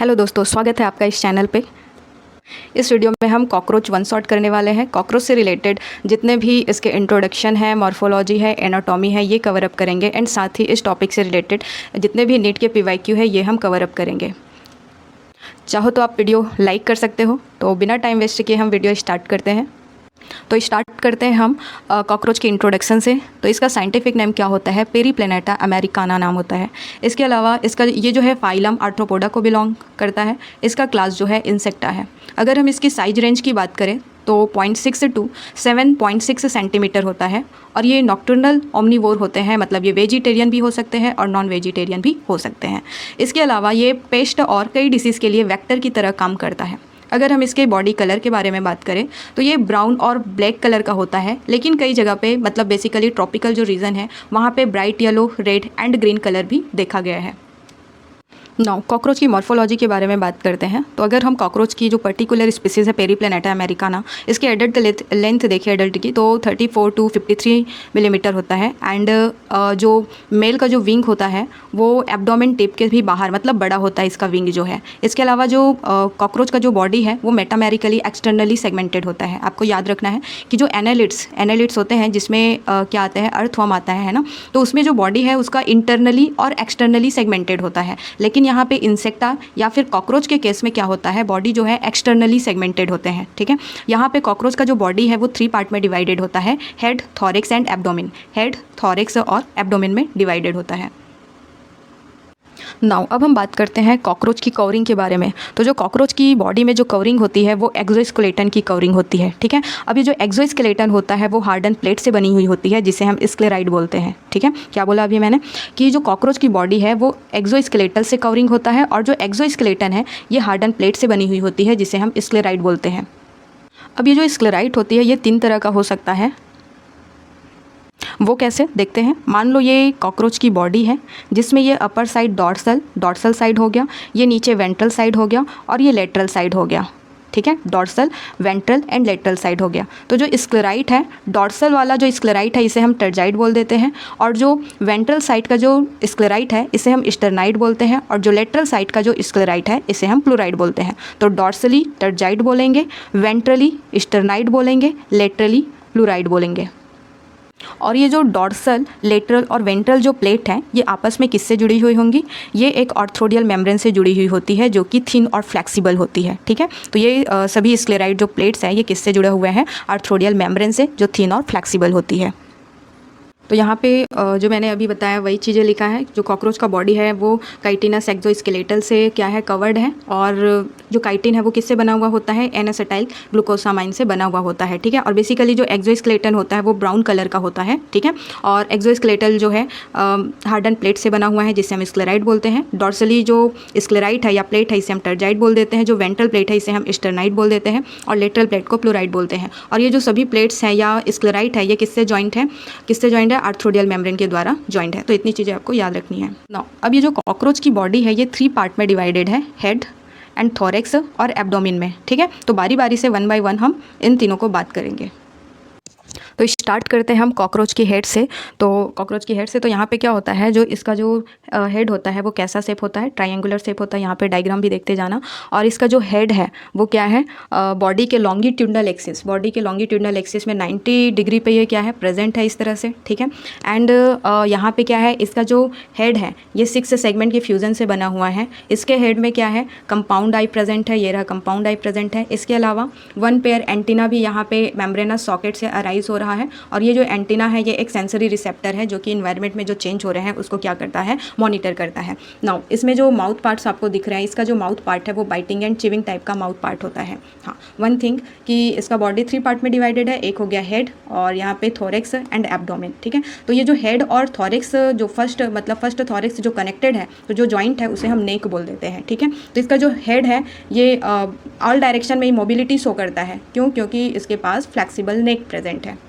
Hello दोस्तों, स्वागत है आपका इस चैनल पे। इस वीडियो में हम कॉकरोच वन शॉट करने वाले हैं। कॉकरोच से रिलेटेड जितने भी इसके इंट्रोडक्शन है, मॉर्फोलॉजी है, एनाटॉमी है, ये कवर अप करेंगे एंड साथ ही इस टॉपिक से रिलेटेड जितने भी नीट के पीवाईक्यू है ये हम कवर अप करेंगे। चाहो तो आप वीडियो लाइक कर सकते हो। तो बिना टाइम वेस्ट किए हम वीडियो स्टार्ट करते हैं। तो स्टार्ट करते हैं हम कॉकरोच के इंट्रोडक्शन से। तो इसका साइंटिफिक नेम क्या होता है? पेरीप्लेनेटा अमेरिकाना नाम होता है। इसके अलावा इसका ये जो है फाइलम आर्थ्रोपोडा को बिलोंग करता है। इसका क्लास जो है इंसेक्टा है। अगर हम इसकी साइज रेंज की बात करें तो 0.6 टू 7.6 सेंटीमीटर होता है और ये नॉक्टर्नल ओमनीवोर होते हैं, मतलब ये वेजिटेरियन भी हो सकते हैं और नॉन वेजिटेरियन भी हो सकते हैं। इसके अलावा ये पेस्ट और कई डिसीज़ के लिए वेक्टर की तरह काम करता है। अगर हम इसके बॉडी कलर के बारे में बात करें तो ये ब्राउन और ब्लैक कलर का होता है, लेकिन कई जगह पे मतलब बेसिकली ट्रॉपिकल जो रीजन है वहाँ पे bright yellow, red and green colour भी देखा गया है। नाउ कॉकरोच की मॉर्फोलॉजी के बारे में बात करते हैं। तो अगर हम कॉकरोच की जो पर्टिकुलर स्पीसीज़ है पेरीप्लेनेटा अमेरिकाना, इसके एडल्ट लेंथ देखिए एडल्ट की तो 34 टू 53 मिलीमीटर होता है। एंड जो मेल का जो विंग होता है वो एब्डोमेन टिप के भी बाहर मतलब बड़ा होता है इसका विंग जो है। इसके अलावा जो कॉकरोच का जो बॉडी है वो मेटामेरिकली एक्सटर्नली सेगमेंटेड होता है। आपको याद रखना है कि जो एनालिड्स होते हैं जिसमें क्या आता है, अर्थवर्म आता है ना, तो उसमें जो बॉडी है उसका इंटरनली और एक्सटर्नली सेगमेंटेड होता है। लेकिन यहाँ पे इंसेक्टा या फिर कॉकरोच के केस में क्या होता है, बॉडी जो है एक्सटर्नली सेगमेंटेड होते हैं। ठीक है, यहाँ पे कॉकरोच का जो बॉडी है वो 3 पार्ट में डिवाइडेड होता है। Head, thorax and abdomen. Head, thorax और एब्डोमेन में डिवाइडेड होता है। नाउ अब हम बात करते हैं कॉकरोच की कवरिंग के बारे में। तो जो कॉकरोच की बॉडी में जो कवरिंग होती है वो एक्सोस्केलेटन की कवरिंग होती है। ठीक है, अब ये जो एक्सोस्केलेटन होता है वो हार्डन प्लेट से बनी हुई होती है जिसे हम स्क्लेराइड बोलते हैं। ठीक है, क्या बोला अभी मैंने कि जो कॉकरोच की बॉडी है वो एक्सोस्केलेटल से कवरिंग होता है और जो एक्सोस्केलेटन है ये हार्डन प्लेट से बनी हुई होती है जिसे हम स्क्लेराइड बोलते हैं। अब ये जो स्क्लेराइड होती है ये 3 तरह का हो सकता है। वो कैसे देखते हैं। मान लो ये कॉकरोच की बॉडी है जिसमें ये अपर साइड डॉर्सल साइड हो गया, ये नीचे वेंट्रल साइड हो गया और ये लेटरल साइड हो गया। ठीक है, dorsal, ventral and lateral side हो गया। तो जो स्क्लेराइट है, डॉर्सल वाला जो स्क्लेराइट है इसे हम टर्जाइड बोल देते हैं और जो वेंट्रल साइड का जो स्क्लेराइट है इसे हम स्टर्नाइड बोलते हैं और जो लेटरल साइड का जो स्क्लेराइट है इसे हम प्लूराइड बोलते हैं। तो डॉर्सली टर्जाइड बोलेंगे, वेंट्रली स्टर्नाइड बोलेंगे, लेटरली प्लूराइड बोलेंगे। और ये जो डॉर्सल, लेटरल और वेंट्रल जो प्लेट है ये आपस में किससे जुड़ी हुई होंगी? ये एक आर्थ्रोडियल मेम्ब्रेन से जुड़ी हुई होती है जो कि थिन और फ्लेक्सिबल होती है। ठीक है, तो ये सभी स्क्लेराइड जो प्लेट्स हैं ये किससे जुड़े हुए हैं? आर्थ्रोडियल मेम्ब्रेन से जो थिन और फ्लेक्सिबल होती है। तो यहाँ पे जो मैंने अभी बताया वही चीज़ें लिखा है। जो कॉकरोच का बॉडी है वो काइटिनस एक्सोस्केलेटल से क्या है, कवर्ड है। और जो काइटिन है वो किससे बना हुआ होता है? एन एसिटाइल ग्लूकोसामाइन से बना हुआ होता है। ठीक है, और बेसिकली जो एक्सोस्केलेटन होता है वो ब्राउन कलर का होता है। ठीक है, और एक्सोस्केलेटल जो है हार्डन प्लेट से बना हुआ है जिसे हम स्क्लेराइड बोलते हैं। डॉर्सली जो स्क्लेराइट है या प्लेट है इसे हम टर्जाइड बोल देते हैं। जो वेंट्रल प्लेट है इसे हम स्टर्नाइड बोल देते हैं और लेटरल प्लेट को प्लूराइड बोलते हैं। और ये जो सभी प्लेट्स हैं या स्क्लेराइट है ये किससे जॉइंट है? आर्थ्रोडियल मेम्ब्रेन के द्वारा जॉइंट है। तो इतनी चीज़ें आपको याद रखनी है। नाउ अब ये जो कॉकरोच की बॉडी है ये 3 पार्ट में डिवाइडेड है, हेड एंड थोरेक्स और एब्डोमेन में। ठीक है, तो बारी बारी से 1 बाय 1 हम इन तीनों को बात करेंगे। तो स्टार्ट करते हैं हम कॉकरोच की हेड से। तो कॉकरोच की हेड से तो यहाँ पे क्या होता है, जो इसका जो हेड होता है वो कैसा शेप होता है? ट्रायंगुलर शेप होता है। यहाँ पे डायग्राम भी देखते जाना। और इसका जो हेड है वो क्या है, बॉडी के लॉन्गिट्यूडनल एक्सिस में 90 डिग्री पे ये क्या है, प्रेजेंट है इस तरह से। ठीक है, एंड यहाँ पे क्या है, इसका जो हेड है ये 6 सेगमेंट के फ्यूजन से बना हुआ है। इसके हेड में क्या है, कंपाउंड आई प्रेजेंट है। ये रहा कंपाउंड आई प्रेजेंट है। इसके अलावा 1 पेयर एंटीना भी यहाँ पे मेम्ब्रेनस सॉकेट से अराइज हो रहा है। और ये जो एंटीना है ये एक सेंसरी रिसेप्टर है जो कि इन्वायरमेंट में जो चेंज हो रहे हैं उसको क्या करता है, मॉनिटर करता है। नाउ इसमें जो माउथ पार्ट्स आपको दिख रहे हैं, इसका जो माउथ पार्ट है वो बाइटिंग एंड चिविंग टाइप का माउथ पार्ट होता है। हाँ, वन थिंग कि इसका बॉडी 3 पार्ट में डिवाइडेड है। एक हो गया हेड और यहाँ पे थोरेक्स एंड एब्डोमेन। ठीक है, तो ये जो हेड और थोरेक्स जो फर्स्ट थोरेक्स जो कनेक्टेड है, तो जो जॉइंट है उसे हम नेक बोल देते हैं। ठीक है, तो इसका जो हेड है ये ऑल डायरेक्शन में मोबिलिटी शो करता है। क्यों? क्योंकि इसके पास फ्लेक्सिबल नेक प्रेजेंट है।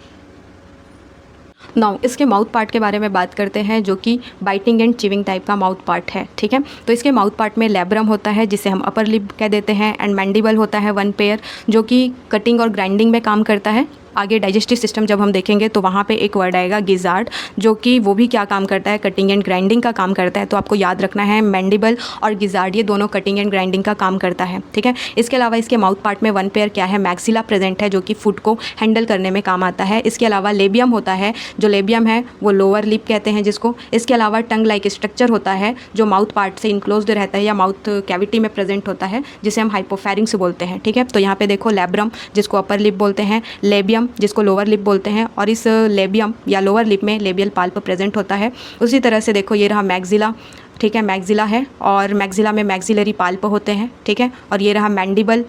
नाउ इसके माउथ पार्ट के बारे में बात करते हैं जो कि बाइटिंग एंड चिविंग टाइप का माउथ पार्ट है। ठीक है, तो इसके माउथ पार्ट में लैब्रम होता है जिसे हम अपर लिप कह देते हैं एंड मैंडिबल होता है 1 पेयर जो कि कटिंग और ग्राइंडिंग में काम करता है। आगे डाइजेस्टिव सिस्टम जब हम देखेंगे तो वहाँ पे एक वर्ड आएगा गिजार्ड, जो कि वो भी क्या काम करता है, कटिंग एंड ग्राइंडिंग का काम करता है। तो आपको याद रखना है मैंडिबल और गिजार्ड ये दोनों कटिंग एंड ग्राइंडिंग का काम करता है, ठीक है। इसके अलावा इसके माउथ पार्ट में वन पेयर क्या है, मैक्सिला प्रेजेंट है, जो कि फूड को हैंडल करने में काम आता है। इसके अलावा लेबियम होता है, जो लेबियम है वो लोअर लिप कहते हैं जिसको। इसके अलावा टंग लाइक स्ट्रक्चर होता है जो माउथ पार्ट से इनक्लोज्ड रहता है या माउथ कैविटी में प्रेजेंट होता है, जिसे हम हाइपोफैरिंग्स बोलते हैं, ठीक है। तो यहाँ पे देखो लैब्रम जिसको अपर लिप बोलते हैं, लेबियम जिसको लोअर लिप बोलते हैं, और इस लेबियम या लोअर लिप में लेबियल पाल्प प्रेजेंट होता है। उसी तरह से देखो ये रहा मैक्सिला, ठीक है, मैक्सिला है और मैक्सिला में मैक्सिलरी पाल्प होते हैं, ठीक है। और ये रहा मैंडिबल,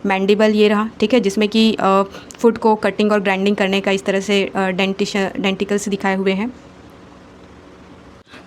मैंडिबल ये रहा, ठीक है, जिसमें कि फूड को कटिंग और ग्राइंडिंग करने का इस तरह से डेंटिकल्स दिखाए हुए हैं।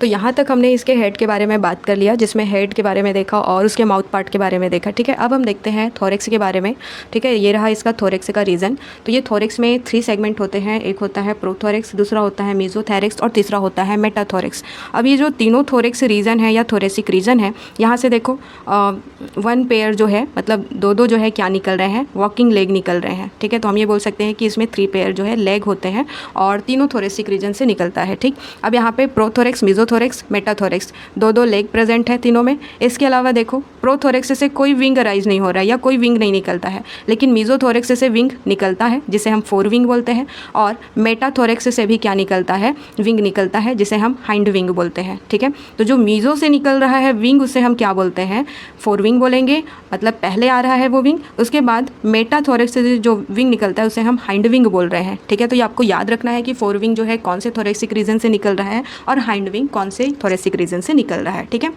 तो यहाँ तक हमने इसके हेड के बारे में बात कर लिया, जिसमें हेड के बारे में देखा और उसके माउथ पार्ट के बारे में देखा, ठीक है। अब हम देखते हैं थोरेक्स के बारे में, ठीक है। ये रहा इसका थोरेक्स का रीज़न। तो ये थोरेक्स में 3 सेगमेंट होते हैं, एक होता है प्रोथोरेक्स, दूसरा होता है मीजोथोरेक्स और तीसरा होता है मेटाथोरेक्स। अब ये जो तीनों थोरेक्स रीजन है या थोरेसिक रीजन है, यहाँ से देखो 1 पेयर जो है, मतलब 2 जो है क्या निकल रहे हैं, वॉकिंग लेग निकल रहे हैं, ठीक है। तो हम ये बोल सकते हैं कि इसमें 3 पेयर जो है लेग होते हैं और तीनों थोरेसिक रीजन से निकलता है, ठीक। अब यहाँ पे prothorax, mesothorax, metathorax 2 leg present है तीनों में। इसके अलावा देखो प्रोथोरेक्स से कोई विंग अराइज नहीं हो रहा है या कोई विंग नहीं निकलता है, लेकिन मीजोथोरेक्स से विंग निकलता है जिसे हम फोर विंग बोलते हैं, और मेटाथोरेक्स से भी क्या निकलता है, विंग निकलता है जिसे हम हाइंड विंग बोलते हैं, ठीक है। तो जो मीजो से निकल रहा है विंग उसे हम क्या बोलते हैं, फोर विंग बोलेंगे, मतलब पहले आ रहा है वो विंग। उसके बाद मेटाथोरेक्स से जो विंग निकलता है उसे हम हाइंड विंग बोल रहे हैं, ठीक है। तो ये आपको याद रखना है कि फोर विंग जो है कौन से थोरेसिक रीजन से निकल रहा है और हाइंड विंग कौन से थोरेसिक रीजन से निकल रहा है, ठीक है।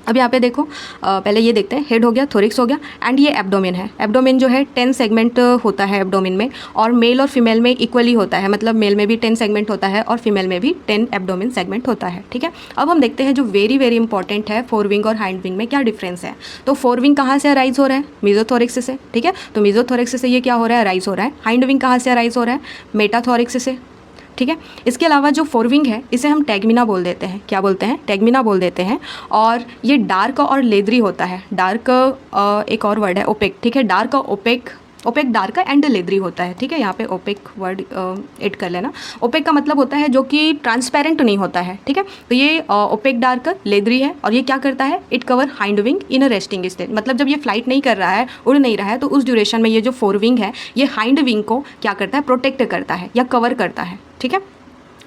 अब यहाँ पे देखो पहले ये देखते हैं, हेड हो गया, थोरिक्स हो गया, एंड ये एब्डोमेन है। एब्डोमेन जो है 10 सेगमेंट होता है एब्डोमेन में, और मेल और फीमेल में इक्वली होता है, मतलब मेल में भी 10 सेगमेंट होता है और फीमेल में भी 10 एब्डोमेन सेगमेंट होता है, ठीक है। अब हम देखते हैं जो वेरी वेरी इंपॉर्टेंट है, फोर विंग और हाइंड विंग में क्या डिफरेंस है। तो फोर विंग कहाँ से अराइज हो रहा है, मीजोथोरिक्स से, ठीक है। तो मीजोथोरिक्स से ये क्या हो रहा है, अराइज हो रहा है। हाइंड विंग कहाँ से अराइज हो रहा है, मेटाथोरिक्स से, ठीक है। इसके अलावा जो फोरविंग है इसे हम टैगमिना बोल देते हैं, क्या बोलते हैं, टैगमिना बोल देते हैं। और ये डार्क और लेदरी होता है, डार्क एक और वर्ड है ओपेक, ठीक है। Dark opaque, opaque dark and leathery होता है, ठीक है। यहाँ पे ओपेक वर्ड ऐड कर लेना। ओपेक का मतलब होता है जो कि ट्रांसपेरेंट नहीं होता है, ठीक है। तो ये ओपेक डार्क लेदरी है, और ये क्या करता है, it cover hind wing in a resting state, मतलब जब ये फ्लाइट नहीं कर रहा है, उड़ नहीं रहा है, तो उस ड्यूरेशन में ये जो फोर विंग है ये हाइंड विंग को क्या करता है, प्रोटेक्ट करता है या कवर करता है, ठीक है।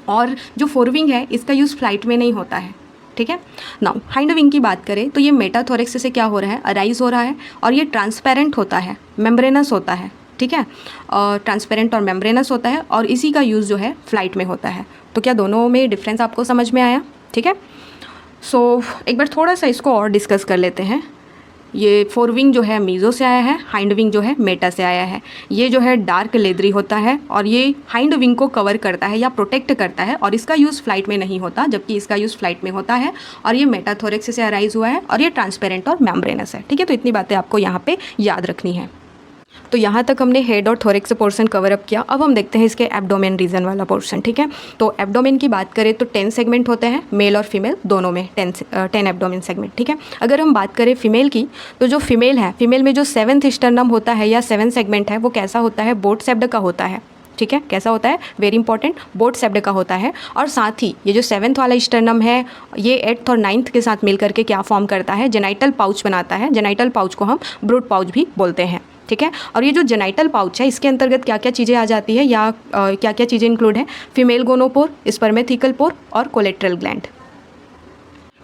और जो फोर विंग है इसका यूज़ फ्लाइट में नहीं होता है, ठीक है। नाउ हाइंड विंग की बात करें तो ये मेटाथोरिक्स से क्या हो रहा है, अराइज हो रहा है, और ये ट्रांसपेरेंट होता है, मेम्ब्रेनस होता है, ठीक है। ट्रांसपेरेंट और मेम्ब्रेनस होता है, और इसी का यूज़ जो है फ्लाइट में होता है। तो क्या दोनों में डिफरेंस आपको समझ में आया, ठीक है। सो एक बार थोड़ा सा इसको और डिस्कस कर लेते हैं। ये फोर विंग जो है मीज़ो से आया है, हाइंड विंग जो है मेटा से आया है। ये जो है डार्क लेदरी होता है, और ये हाइंड विंग को कवर करता है या प्रोटेक्ट करता है, और इसका यूज़ फ्लाइट में नहीं होता, जबकि इसका यूज़ फ्लाइट में होता है। और ये मेटाथोरिक्स से अराइज हुआ है, और ये ट्रांसपेरेंट और मेम्ब्रेनस है, ठीक है। तो इतनी बातें आपको यहाँ पे याद रखनी है। तो यहाँ तक हमने हेड और थोरेक्स पोर्शन कवर अप किया। अब हम देखते हैं इसके एब्डोमेन रीजन वाला पोर्शन, ठीक है। तो एब्डोमेन की बात करें तो 10 सेगमेंट होते हैं, मेल और फीमेल दोनों में 10 एब्डोमेन सेगमेंट, ठीक है। अगर हम बात करें फीमेल की, तो जो फीमेल है, फीमेल में जो 7th स्टर्नम होता है या 7 सेगमेंट है, वो कैसा होता है, बोट शेप्ड का होता है, ठीक है। कैसा होता है, वेरी इंपॉर्टेंट, बोट शेप्ड का होता है। और साथ ही ये जो 7th वाला स्टर्नम है, ये 8th और 9th के साथ मिलकर के क्या फॉर्म करता है, जेनाइटल पाउच बनाता है। जेनाइटल पाउच को हम ब्रूड पाउच भी बोलते हैं, ठीक है। और ये जो जेनाइटल पाउच है, इसके अंतर्गत क्या क्या चीज़ें आ जाती है, या क्या क्या चीज़ें इंक्लूड है, फीमेल गोनोपोर, स्पर्मेथिकल पोर और कोलेट्रल ग्लैंड।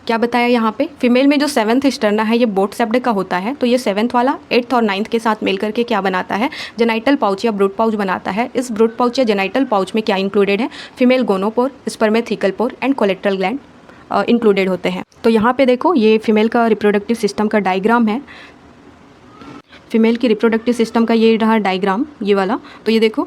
क्या बताया यहाँ पे, फीमेल में जो 7th स्टर्ना है ये बोट शेप्ड का होता है। तो ये 7th वाला 8th और 9th के साथ मिलकर के क्या बनाता है, जेनाइटल पाउच या ब्रूड पाउच बनाता है। इस ब्रूड पाउच या जेनाइटल पाउच में क्या इंक्लूडेड है, female gonopore, spermathecal pore and collateral gland included होते हैं। तो यहाँ पे देखो ये फीमेल का रिप्रोडक्टिव सिस्टम का डायग्राम है, फीमेल की रिप्रोडक्टिव सिस्टम का ये रहा डायग्राम, ये वाला। तो ये देखो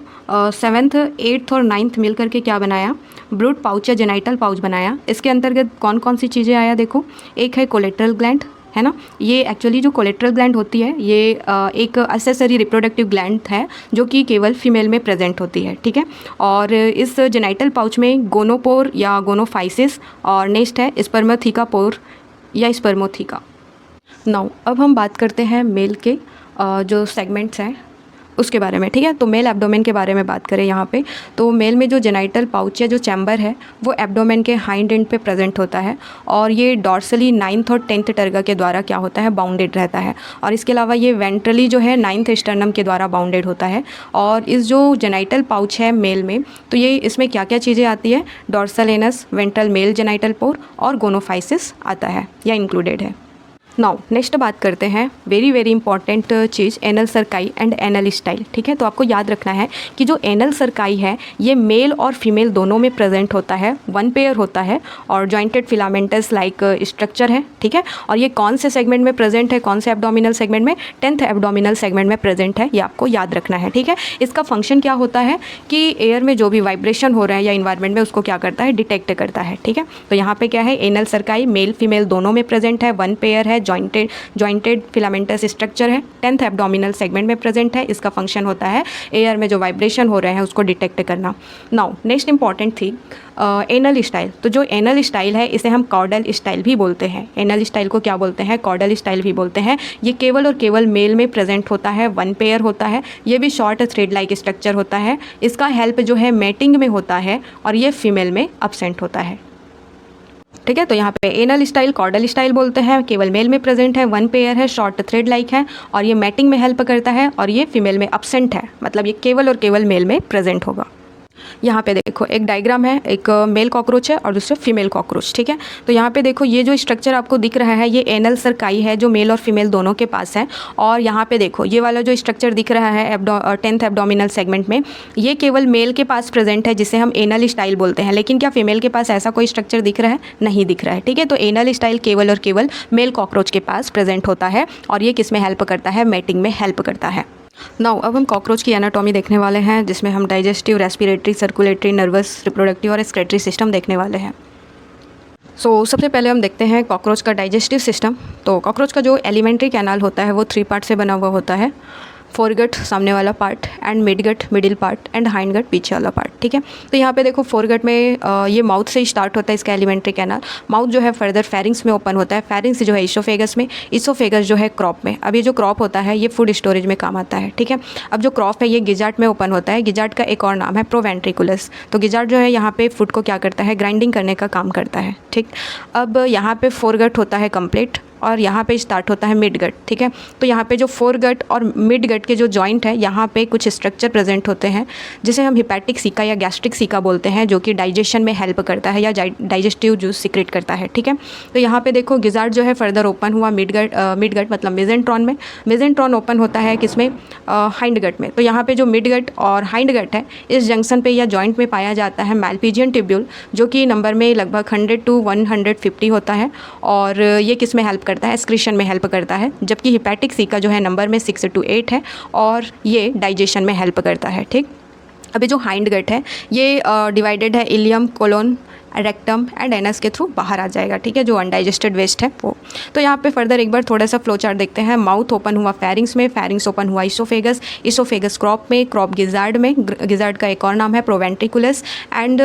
7th 8th और 9th मिल करके क्या बनाया, ब्रूड पाउच या जेनाइटल पाउच बनाया। इसके अंतर्गत कौन कौन सी चीज़ें आया, देखो एक है कोलेट्रल ग्लैंड, है ना। ये एक्चुअली जो कोलेट्रल ग्लैंड होती है ये एक एक्सेसरी रिप्रोडक्टिव ग्लैंड है जो कि केवल फीमेल में प्रेजेंट होती है, ठीक है। और इस जेनाइटल पाउच में गोनोपोर या गोनोफाइसिस, और नेक्स्ट है स्पर्मेथिका पोर या स्पर्मोथिका। नाउ अब हम बात करते हैं मेल के जो सेगमेंट्स हैं, उसके बारे में, ठीक है। तो मेल एब्डोमेन के बारे में बात करें यहाँ पे, तो मेल में जो जेनाइटल पाउच या जो चैम्बर है वो एब्डोमेन के हाइंड एंड पे प्रेजेंट होता है और ये डॉर्सली 9th और 10th टर्गा के द्वारा क्या होता है, बाउंडेड रहता है। और इसके अलावा ये वेंट्रली जो है 9th स्टर्नम के द्वारा बाउंडेड होता है। और इस जो जेनाइटल पाउच है मेल में, तो ये इसमें क्या क्या चीज़ें आती है, dorsal anus, ventral mail genital पोर और गोनोफाइसिस आता है या इंक्लूडेड है। नाउ नेक्स्ट बात करते हैं वेरी वेरी इंपॉर्टेंट चीज़, anal cerci and anal style, ठीक है। तो आपको याद रखना है कि जो एनल सर्काई है ये मेल और फीमेल दोनों में प्रेजेंट होता है, वन पेयर होता है और जॉइंटेड फिलामेंटस लाइक स्ट्रक्चर है, ठीक है। और ये कौन से सेगमेंट में प्रेजेंट है, कौन से एब्डोमिनल सेगमेंट में, 10th एब्डोमिनल सेगमेंट में प्रेजेंट है, ये आपको याद रखना है, ठीक है। इसका फंक्शन क्या होता है कि एयर में जो भी वाइब्रेशन हो रहा है या इन्वायरमेंट में उसको क्या करता है, डिटेक्ट करता है, ठीक है। तो यहाँ पे क्या है, एनल सर्काई मेल फीमेल दोनों में प्रेजेंट है, वन पेयर है, जॉइंटेड फिलामेंटस स्ट्रक्चर है, 10th एब्डोमिनल सेगमेंट में प्रेजेंट है। इसका फंक्शन होता है एयर में जो वाइब्रेशन हो रहे हैं उसको डिटेक्ट करना। Now next important thing, anal style. तो जो एनल स्टाइल है इसे हम कॉर्डल स्टाइल भी बोलते हैं। एनल स्टाइल को क्या बोलते हैं, कॉर्डल स्टाइल भी बोलते हैं। ये केवल और केवल मेल में प्रेजेंट होता है, वन पेयर होता है, ये भी शॉर्ट थ्रेड लाइक स्ट्रक्चर होता है। इसका हेल्प जो है मेटिंग में होता है और ये फीमेल में अब्सेंट होता है, ठीक है। तो यहाँ पे एनल स्टाइल कॉर्डल स्टाइल बोलते हैं, केवल मेल में प्रेजेंट है, वन पेयर है, शॉर्ट थ्रेड लाइक है और ये मैटिंग में हेल्प करता है और ये फीमेल में अब्सेंट है, मतलब ये केवल और केवल मेल में प्रेजेंट होगा। यहाँ पे देखो एक डायग्राम है, एक मेल कॉकरोच है और दूसरा फीमेल कॉकरोच, ठीक है। तो यहाँ पे देखो ये जो स्ट्रक्चर आपको दिख रहा है ये एनल सर्काई है जो मेल और फीमेल दोनों के पास है। और यहाँ पे देखो ये वाला जो स्ट्रक्चर दिख रहा है 10th एब्डोमिनल सेगमेंट में, ये केवल मेल के पास प्रेजेंट है जिसे हम एनल स्टाइल बोलते हैं। लेकिन क्या फीमेल के पास ऐसा कोई स्ट्रक्चर दिख रहा है, नहीं दिख रहा है, ठीक है। तो एनल स्टाइल केवल और केवल मेल कॉकरोच के पास प्रेजेंट होता है और ये किस में हेल्प करता है, मैटिंग में हेल्प करता है। नाउ अब हम कॉकरोच की एनाटॉमी देखने वाले हैं जिसमें हम digestive, respiratory, circulatory, nervous, reproductive और एक्सक्रेटरी सिस्टम देखने वाले हैं। सबसे पहले हम देखते हैं कॉकरोच का डाइजेस्टिव सिस्टम। तो कॉकरोच का जो एलिमेंट्री कैनाल होता है वो 3 पार्ट से बना हुआ होता है, फोरगट सामने वाला part and midgut middle part and hindgut पीछे वाला पार्ट, ठीक है। तो यहाँ पे देखो फोरगट में ये माउथ से स्टार्ट होता है इसका एलिमेंट्री कैनाल। माउथ जो है फर्दर फेरिंग्स में ओपन होता है, फेरिंग्स जो है इसोफेगस में, इसोफेगस जो है क्रॉप में। अब ये जो क्रॉप होता है ये फूड स्टोरेज में काम आता है, ठीक है। अब जो क्रॉप है ये गिजार्ड में ओपन होता है, गिजार्ड का एक और नाम है प्रोवेंट्रिकुलस। तो गिजार्ड जो है यहाँ पे फूड को क्या करता है, ग्राइंडिंग करने का काम करता है, ठीक। अब यहाँ पे फोरगट होता है कंप्लीट और यहाँ पे स्टार्ट होता है मिड गट, ठीक है। तो यहाँ पे जो फोरगट और मिड गट के जो जॉइंट है यहाँ पे कुछ स्ट्रक्चर प्रेजेंट होते हैं जिसे हम हिपैटिक सीका या गैस्ट्रिक सीका बोलते हैं, जो कि डाइजेशन में हेल्प करता है या डाइजेस्टिव जूस सीक्रेट करता है, ठीक है। तो यहाँ पे देखो गिजार्ड जो है फर्दर ओपन हुआ मिड गट मतलब मेजेंट्रॉन में। मेजेंट्रॉन ओपन होता है किसमें, हाइंड गट में। तो यहाँ पे जो मिड गट और हाइंड गट है इस जंक्शन पे या जॉइंट में पाया जाता है मैलपीजियन ट्यूब्यूल, जो कि नंबर में लगभग 100 to 150 होता है और ये किस में हेल्प करता है, एक्सक्रीशन में हेल्प करता है। जबकि हिपैटिक सीका जो है नंबर में 6 to 8 है और ये डाइजेशन में हेल्प करता है, ठीक। अभी जो हाइंड गट है ये डिवाइडेड है ileum, colon, rectum and anus के थ्रू बाहर आ जाएगा, ठीक है, जो अनडाइजेस्टेड वेस्ट है वो। तो यहाँ पे फर्दर एक बार थोड़ा सा फ्लो चार्ट देखते हैं। माउथ ओपन हुआ फेरिंग्स में, फेरिंग्स ओपन हुआ इसोफेगस, इसोफेगस क्रॉप में, क्रॉप गिजार्ड में, गिजार्ड का एक और नाम है प्रोवेंट्रिकुलस एंड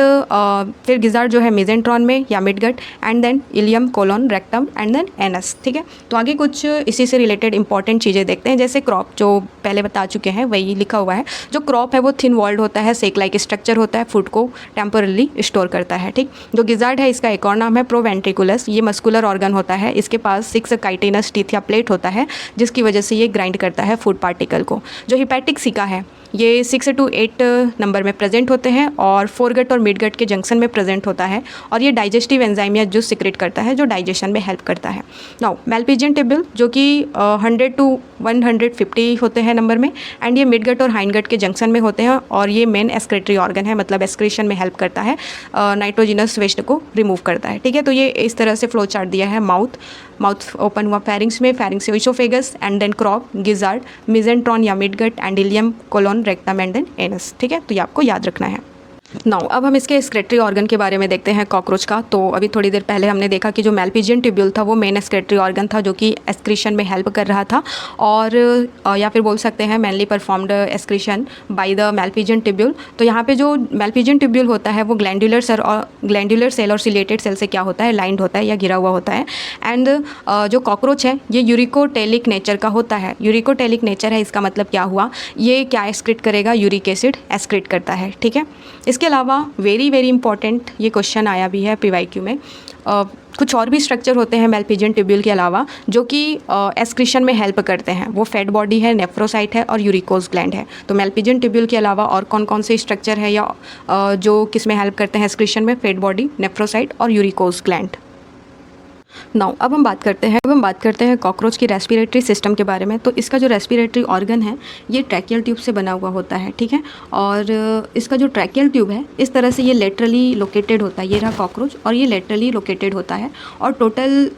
फिर गिजार्ड जो है मेजेंट्रॉन में या midgut and then ileum, colon, rectum and then anus, ठीक है। तो आगे कुछ इसी से रिलेटेड इंपॉर्टेंट चीज़ें देखते हैं, जैसे क्रॉप जो पहले बता चुके हैं वही लिखा हुआ है। जो क्रॉप है वो थिन वॉल्ड होता है, सेक लाइक स्ट्रक्चर होता है, फूड को टेम्परली स्टोर करता है, ठीक। जो गिजार्ड है इसका एक और नाम है प्रोवेंट्रिकुलस, ये मस्कुलर ऑर्गन होता है, इसके पास 6 काइटिनस टीथ या प्लेट होता है जिसकी वजह से ये ग्राइंड करता है फूड पार्टिकल को। जो हिपैटिक सीका है ये 6 to 8 नंबर में प्रेजेंट होते हैं और फोरगट और मिडगट के जंक्शन में प्रेजेंट होता है और ये डाइजेस्टिव एंजाइम या जूस सीक्रेट करता है जो डाइजेशन में हेल्प करता है। नाउ मैलपीजियन ट्यूब्यूल जो कि 100 to 150 होते हैं नंबर में एंड ये मिडगट और हाइंडगट के जंक्शन में होते हैं और ये मेन एक्सक्रेटरी ऑर्गन है, मतलब एक्सक्रीशन में हेल्प करता है, नाइट्रोजिनस वेस्ट को रिमूव करता है, ठीक है। तो ये इस तरह से फ्लो चार्ट दिया है। माउथ ओपन हुआ फेरिंग्स में, फेरिंग्स से oesophagus and then crop, gizzard, mesenteron या midgut and ileum, colon, rectum and then anus, ठीक है। तो ये आपको याद रखना है। नाउ अब हम इसके एक्सक्रेटरी ऑर्गन के बारे में देखते हैं कॉकरोच का। तो अभी थोड़ी देर पहले हमने देखा कि जो मैल्पिजियन ट्यूब्यूल था वो मेन एक्सक्रेटरी ऑर्गन था जो कि एक्सक्रीशन में हेल्प कर रहा था, और या फिर बोल सकते हैं mainly performed excretion by the Malpighian tubule. तो यहाँ पे जो मैल्पिजियन ट्यूब्यूल होता है वो ग्लैंडुलर सेल और सिलेटेड सेल से क्या होता है, लाइंड होता है या घिरा हुआ होता है। एंड जो कॉकरोच है ये यूरिकोटेलिक नेचर का होता है। यूरिकोटेलिक नेचर है, इसका मतलब क्या हुआ, ये क्या एक्सक्रीट करेगा, यूरिक एसिड एक्सक्रीट करता है। ठीक है, इसके अलावा वेरी इंपॉर्टेंट ये क्वेश्चन आया भी है पीवाईक्यू में, कुछ और भी स्ट्रक्चर होते हैं मैल्पिजियन ट्यूब्यूल के अलावा जो कि एक्सक्रीशन में हेल्प करते हैं। वो फैट बॉडी है, नेफ्रोसाइट है और यूरिकोज ग्लैंड है। तो मैल्पिजियन ट्यूब्यूल के अलावा और कौन कौन से स्ट्रक्चर है या जो किस में हेल्प करते हैं एक्सक्रीशन में, फैट बॉडी, नेफ्रोसाइट और यूरिकोज ग्लैंड। नाउ अब हम बात करते हैं कॉकरोच की रेस्पिरेटरी सिस्टम के बारे में। तो इसका जो रेस्पिरेटरी ऑर्गन है ये ट्रैकियल ट्यूब से बना हुआ होता है। ठीक है, और इसका जो ट्रैकियल ट्यूब है इस तरह से ये लेटरली लोकेटेड होता है। ये रहा कॉकरोच और ये लेटरली लोकेटेड होता है और टोटल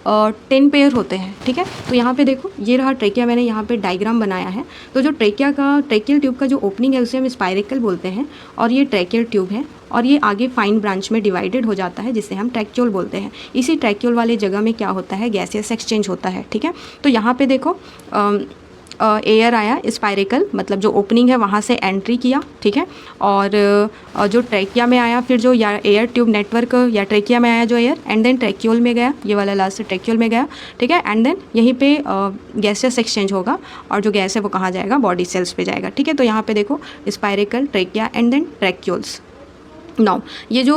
10 पेयर होते हैं। ठीक है, तो यहाँ पे देखो ये रहा ट्रेकिया, मैंने यहाँ पे डायग्राम बनाया है। तो जो ट्रेकियल ट्यूब का जो ओपनिंग है उसे हम स्पायरिकल बोलते हैं और ये ट्रैकियल ट्यूब है और ये आगे फाइन ब्रांच में डिवाइडेड हो जाता है जिसे हम ट्रैक्यूल बोलते हैं। इसी ट्रैक्यूल वाले जगह में क्या होता है, गैसियस एक्सचेंज होता है। ठीक है, तो यहाँ पे देखो एयर आया स्पायरिकल, मतलब जो ओपनिंग है वहाँ से एंट्री किया। ठीक है, और जो ट्रैकिया में आया, फिर जो एयर ट्यूब नेटवर्क या ट्रैकिया में आया जो एयर, एंड देन ट्रैक्यूल में गया, ये वाला लास्ट ट्रैक्यूल में गया। ठीक है, एंड देन यहीं पे गैसियस एक्सचेंज होगा और जो गैस है वो कहाँ जाएगा, बॉडी सेल्स पे जाएगा। ठीक है, तो यहाँ पे देखो spiracle, trachea and then tracheoles. Now ये जो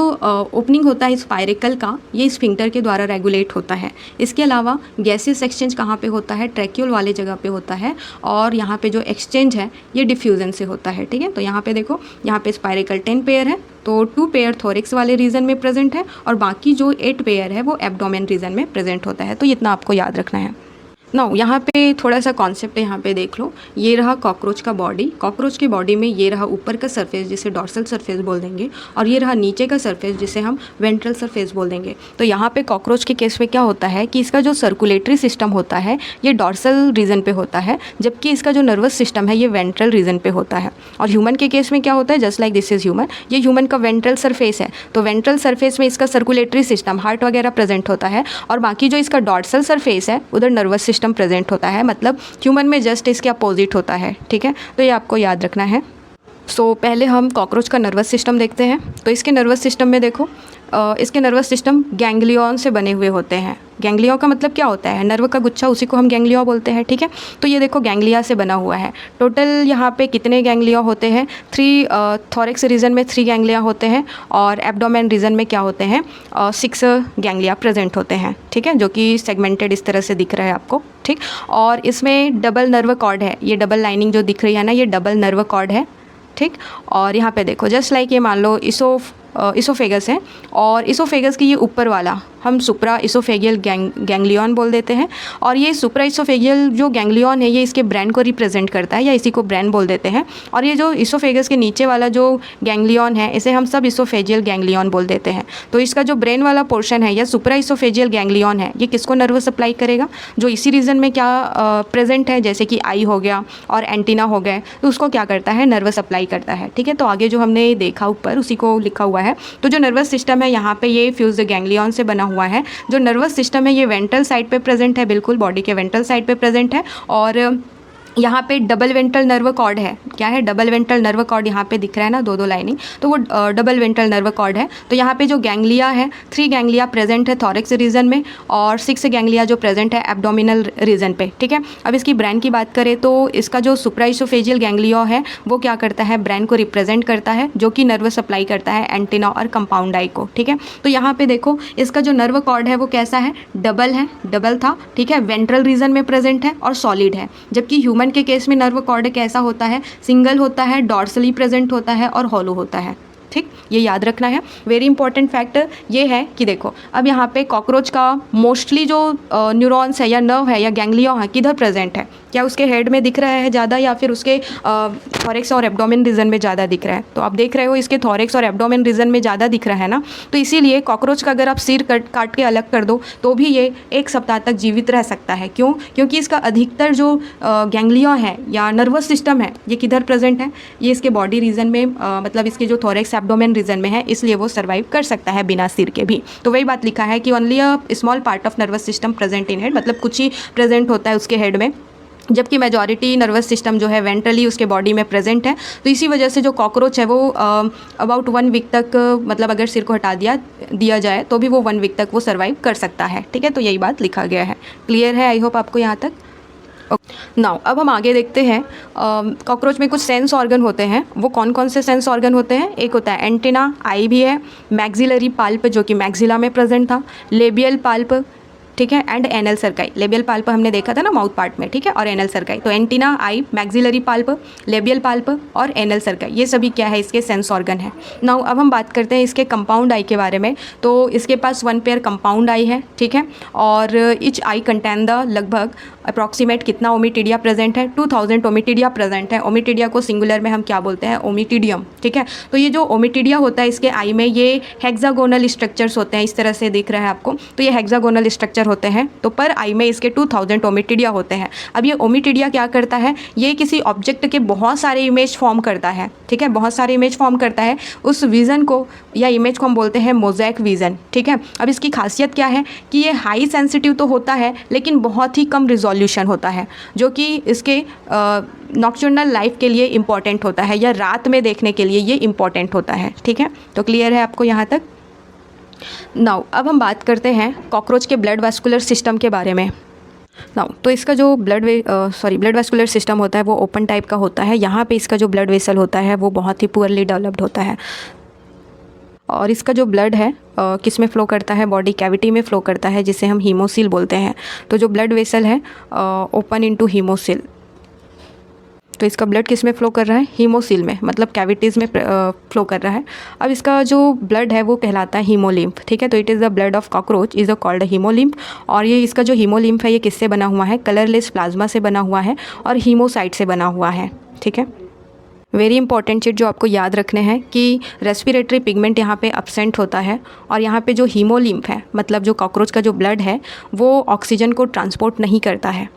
ओपनिंग होता है स्पायरिकल का, ये स्फिंक्टर के द्वारा रेगुलेट होता है। इसके अलावा गैसियस एक्सचेंज कहाँ पे होता है, ट्रैक्यूल वाले जगह पे होता है, और यहाँ पे जो एक्सचेंज है ये डिफ्यूजन से होता है। ठीक है, तो यहाँ पे देखो, यहाँ पे स्पायरिकल 10 पेयर है, तो 2 पेयर थोरिक्स वाले रीजन में प्रेजेंट है और बाकी जो 8 पेयर है वो एब्डोमेन रीजन में प्रेजेंट होता है। तो इतना आपको याद रखना है। नाउ यहाँ पे थोड़ा सा कॉन्सेप्ट है, यहाँ पे देख लो, ये रहा कॉकरोच का बॉडी। कॉकरोच की बॉडी में ये रहा ऊपर का सरफेस जिसे डॉर्सल सरफेस बोल देंगे, और ये रहा नीचे का सरफेस जिसे हम वेंट्रल सरफेस बोल देंगे। तो यहाँ पे कॉकरोच के केस में क्या होता है कि इसका जो सर्कुलेटरी सिस्टम होता है ये डॉर्सल रीजन पे होता है, जबकि इसका जो नर्वस सिस्टम है ये वेंट्रल रीजन पे होता है। और ह्यूमन के केस में क्या होता है, just like this is human, ये ह्यूमन का वेंट्रल सरफेस है। तो वेंट्रल सरफेस में इसका सर्कुलेटरी सिस्टम, हार्ट वगैरह प्रेजेंट होता है, और बाकी जो इसका डॉर्सल सरफेस है उधर नर्वस सिस्टम प्रेजेंट होता है। मतलब ह्यूमन में जस्ट इसके अपोजिट होता है। ठीक है, तो ये आपको याद रखना है। सो पहले हम कॉकरोच का नर्वस सिस्टम देखते हैं। तो इसके नर्वस सिस्टम में देखो, इसके नर्वस सिस्टम गैंग्लियन से बने हुए होते हैं। गैंग्लिया का मतलब क्या होता है, नर्व का गुच्छा, उसी को हम गैंग्लिया बोलते हैं। ठीक है, तो ये देखो गैंग्लिया से बना हुआ है। टोटल यहाँ पे कितने गैंग्लिया होते हैं, 3 थोरिक्स रीजन में 3 गैंग्लिया होते हैं और एब्डोमेन रीजन में क्या होते हैं, 6 गैंग्लिया प्रेजेंट होते हैं। ठीक है, जो कि सेगमेंटेड इस तरह से दिख रहा है आपको। ठीक, और इसमें डबल नर्व कॉर्ड है, ये डबल लाइनिंग जो दिख रही है ना, ये डबल नर्व कॉर्ड है। ठीक, और यहाँ पे देखो जस्ट लाइक ये मान लो इसोफेगस है, और इसोफेगस की ये ऊपर वाला हम सुप्रा इसोफेगियल गैंग्लियन बोल देते हैं, और ये सुप्रा इसोफेगियल जो गैंग्लियन है ये इसके ब्रेन को रिप्रेजेंट करता है या इसी को ब्रेन बोल देते हैं। और ये जो इसोफेगस के नीचे वाला जो गैंग्लियन है इसे हम सब इसोफेजियल गैंग्लियन बोल देते हैं। तो इसका जो ब्रेन वाला पोर्शन है या सुप्रा इसोफेजियल गैंग्लियन है ये किसको नर्व सप्लाई करेगा, जो इसी रीजन में क्या प्रेजेंट है, जैसे कि आई हो गया और एंटीना हो गए, तो उसको क्या करता है, नर्व सप्लाई करता है। ठीक है, तो आगे जो हमने देखा ऊपर उसी को लिखा हुआ है। तो जो नर्वस सिस्टम है यहाँ पे ये फ्यूज्ड गैंग्लियन से बना हुआ है। जो नर्वस सिस्टम है ये वेंट्रल साइड पे प्रेजेंट है, बिल्कुल बॉडी के वेंट्रल साइड पे प्रेजेंट है, और यहाँ पे डबल वेंट्रल नर्व कॉर्ड है। क्या है, डबल वेंट्रल नर्व कॉर्ड यहाँ पे दिख रहा है ना, 2 लाइनिंग, तो वो डबल वेंट्रल नर्व कॉर्ड है। तो यहाँ पे जो गैंग्लिया है, 3 गैंग्लिया प्रेजेंट है थोरिक्स रीजन में और 6 गैंग्लिया जो प्रेजेंट है एब्डोमिनल रीजन पे। ठीक है, अब इसकी ब्रेन की बात करें तो इसका जो सुप्राइसोफेजियल गैंग्लिया है वो क्या करता है, ब्रेन को रिप्रेजेंट करता है, जो कि नर्व सप्लाई करता है एंटीना और कंपाउंड आई को। ठीक है, तो यहाँ पे देखो इसका जो नर्व कॉर्ड है वो कैसा है, डबल था। ठीक है, वेंट्रल रीजन में प्रेजेंट है और सॉलिड है, जबकि ह्यूमन के केस में नर्व कॉर्ड कैसा होता है, सिंगल होता है, डॉर्सली प्रेजेंट होता है और हॉलो होता है। ठीक, ये याद रखना है। वेरी इंपॉर्टेंट फैक्टर ये है कि देखो अब यहाँ पे कॉकरोच का मोस्टली जो न्यूरॉन्स है या नर्व है या गैंग्लिया है किधर प्रेजेंट है, क्या उसके हेड में दिख रहा है ज़्यादा या फिर उसके थोरिक्स और एब्डोमेन रीजन में ज़्यादा दिख रहा है। तो आप देख रहे हो इसके थोरिक्स और एब्डोमेन रीजन में ज़्यादा दिख रहा है ना, तो इसीलिए कॉकरोच का अगर आप सिर काट के अलग कर दो तो भी ये 1 सप्ताह तक जीवित रह सकता है। क्यों, क्योंकि इसका अधिकतर जो गैंग्लिया है या नर्वस सिस्टम है ये किधर प्रेजेंट है, ये इसके बॉडी रीजन में, मतलब इसके जो थोरिक्स एब्डोमेन रीजन में है, इसलिए वो सर्वाइव कर सकता है बिना सिर के भी। तो वही बात लिखा है कि only a small part of nervous system present in head, मतलब कुछ ही प्रेजेंट होता है उसके हेड में, जबकि मेजॉरिटी नर्वस सिस्टम जो है वेंट्रली उसके बॉडी में प्रेजेंट है। तो इसी वजह से जो कॉकरोच है वो अबाउट 1 वीक तक, मतलब अगर सिर को हटा दिया जाए तो भी वो 1 वीक तक वो सर्वाइव कर सकता है। ठीक है, तो यही बात लिखा गया है। क्लियर है? आई होप आपको यहाँ तक। नाउ अब हम आगे देखते हैं। कॉकरोच में कुछ सेंस ऑर्गन होते हैं। वो कौन कौन से सेंस ऑर्गन होते हैं? एक होता है एंटेना, आई भी है, मैक्सिलरी पाल्प जो कि मैक्सिला में प्रेजेंट था, लेबियल पाल्प, ठीक है, एंड एनल सर्काई। लेबियल पाल्प हमने देखा था ना माउथ पार्ट में, ठीक है, और एनल सर्काई। तो एंटीना, आई, मैक्सिलरी पाल्प, लेबियल पाल्प और एनल सर्काई, ये सभी क्या है? इसके सेंस ऑर्गन है। नाउ अब हम बात करते हैं इसके कंपाउंड आई के बारे में। तो इसके पास 1 पेयर कंपाउंड आई है, ठीक है, और इच आई कंटेन द लगभग अप्रॉक्सीमेट कितना ओमिटिडिया प्रेजेंट है? 2000 ओमिटिडिया प्रेजेंट है। ओमिटिडिया को सिंगुलर में हम क्या बोलते हैं? ओमिटिडियम, ठीक है। तो ये जो ओमिटिडिया होता है इसके आई में, ये हेक्सागोनल स्ट्रक्चर्स होते हैं, इस तरह से दिख रहा है आपको। तो ये हेक्सागोनल स्ट्रक्चर होते हैं, तो पर आई में इसके 2000 ओमिटिडिया होते हैं। अब ये ओमिटिडिया क्या करता है? ये किसी ऑब्जेक्ट के बहुत सारे इमेज फॉर्म करता है, ठीक है, बहुत सारे इमेज फॉर्म करता है। उस विज़न को या इमेज को हम बोलते हैं मोज़ेक विज़न, ठीक है। अब इसकी खासियत क्या है कि ये हाई सेंसिटिव तो होता है लेकिन बहुत ही कम रिजोल्यूशन होता है, जो कि इसके नॉक्टर्नल लाइफ के लिए इम्पॉर्टेंट होता है, या रात में देखने के लिए ये इम्पॉर्टेंट होता है। ठीक है, तो क्लियर है आपको यहाँ तक। नाउ अब हम बात करते हैं कॉकरोच के ब्लड वास्कुलर सिस्टम के बारे में। नाउ तो इसका जो ब्लड वास्कुलर सिस्टम होता है वो ओपन टाइप का होता है। यहाँ पे इसका जो ब्लड वेसल होता है वो बहुत ही पुअरली डेवलप्ड होता है, और इसका जो ब्लड है किस में फ़्लो करता है? बॉडी कैविटी में फ़्लो करता है, जिसे हम हीमोसिल बोलते हैं। तो जो ब्लड वेसल है ओपन इनटू हीमोसिल, तो इसका ब्लड किस में फ़्लो कर रहा है? हीमोसिल में, मतलब कैविटीज़ में फ़्लो कर रहा है। अब इसका जो ब्लड है वो कहलाता है हीमोलिम्फ, ठीक है। तो it is the blood of cockroach is called haemolymph. और ये इसका जो हीमोलिम्फ है ये किससे बना हुआ है? कलरलेस प्लाज्मा से बना हुआ है और हीमोसाइट से बना हुआ है, ठीक है। वेरी इंपॉर्टेंट चीज़ जो आपको याद रखने हैं कि रेस्पिरेटरी पिगमेंट यहाँ पे अपसेंट होता है, और यहाँ पे जो हीमोलिम्फ है, मतलब जो कॉकरोच का जो ब्लड है वो ऑक्सीजन को ट्रांसपोर्ट नहीं करता है।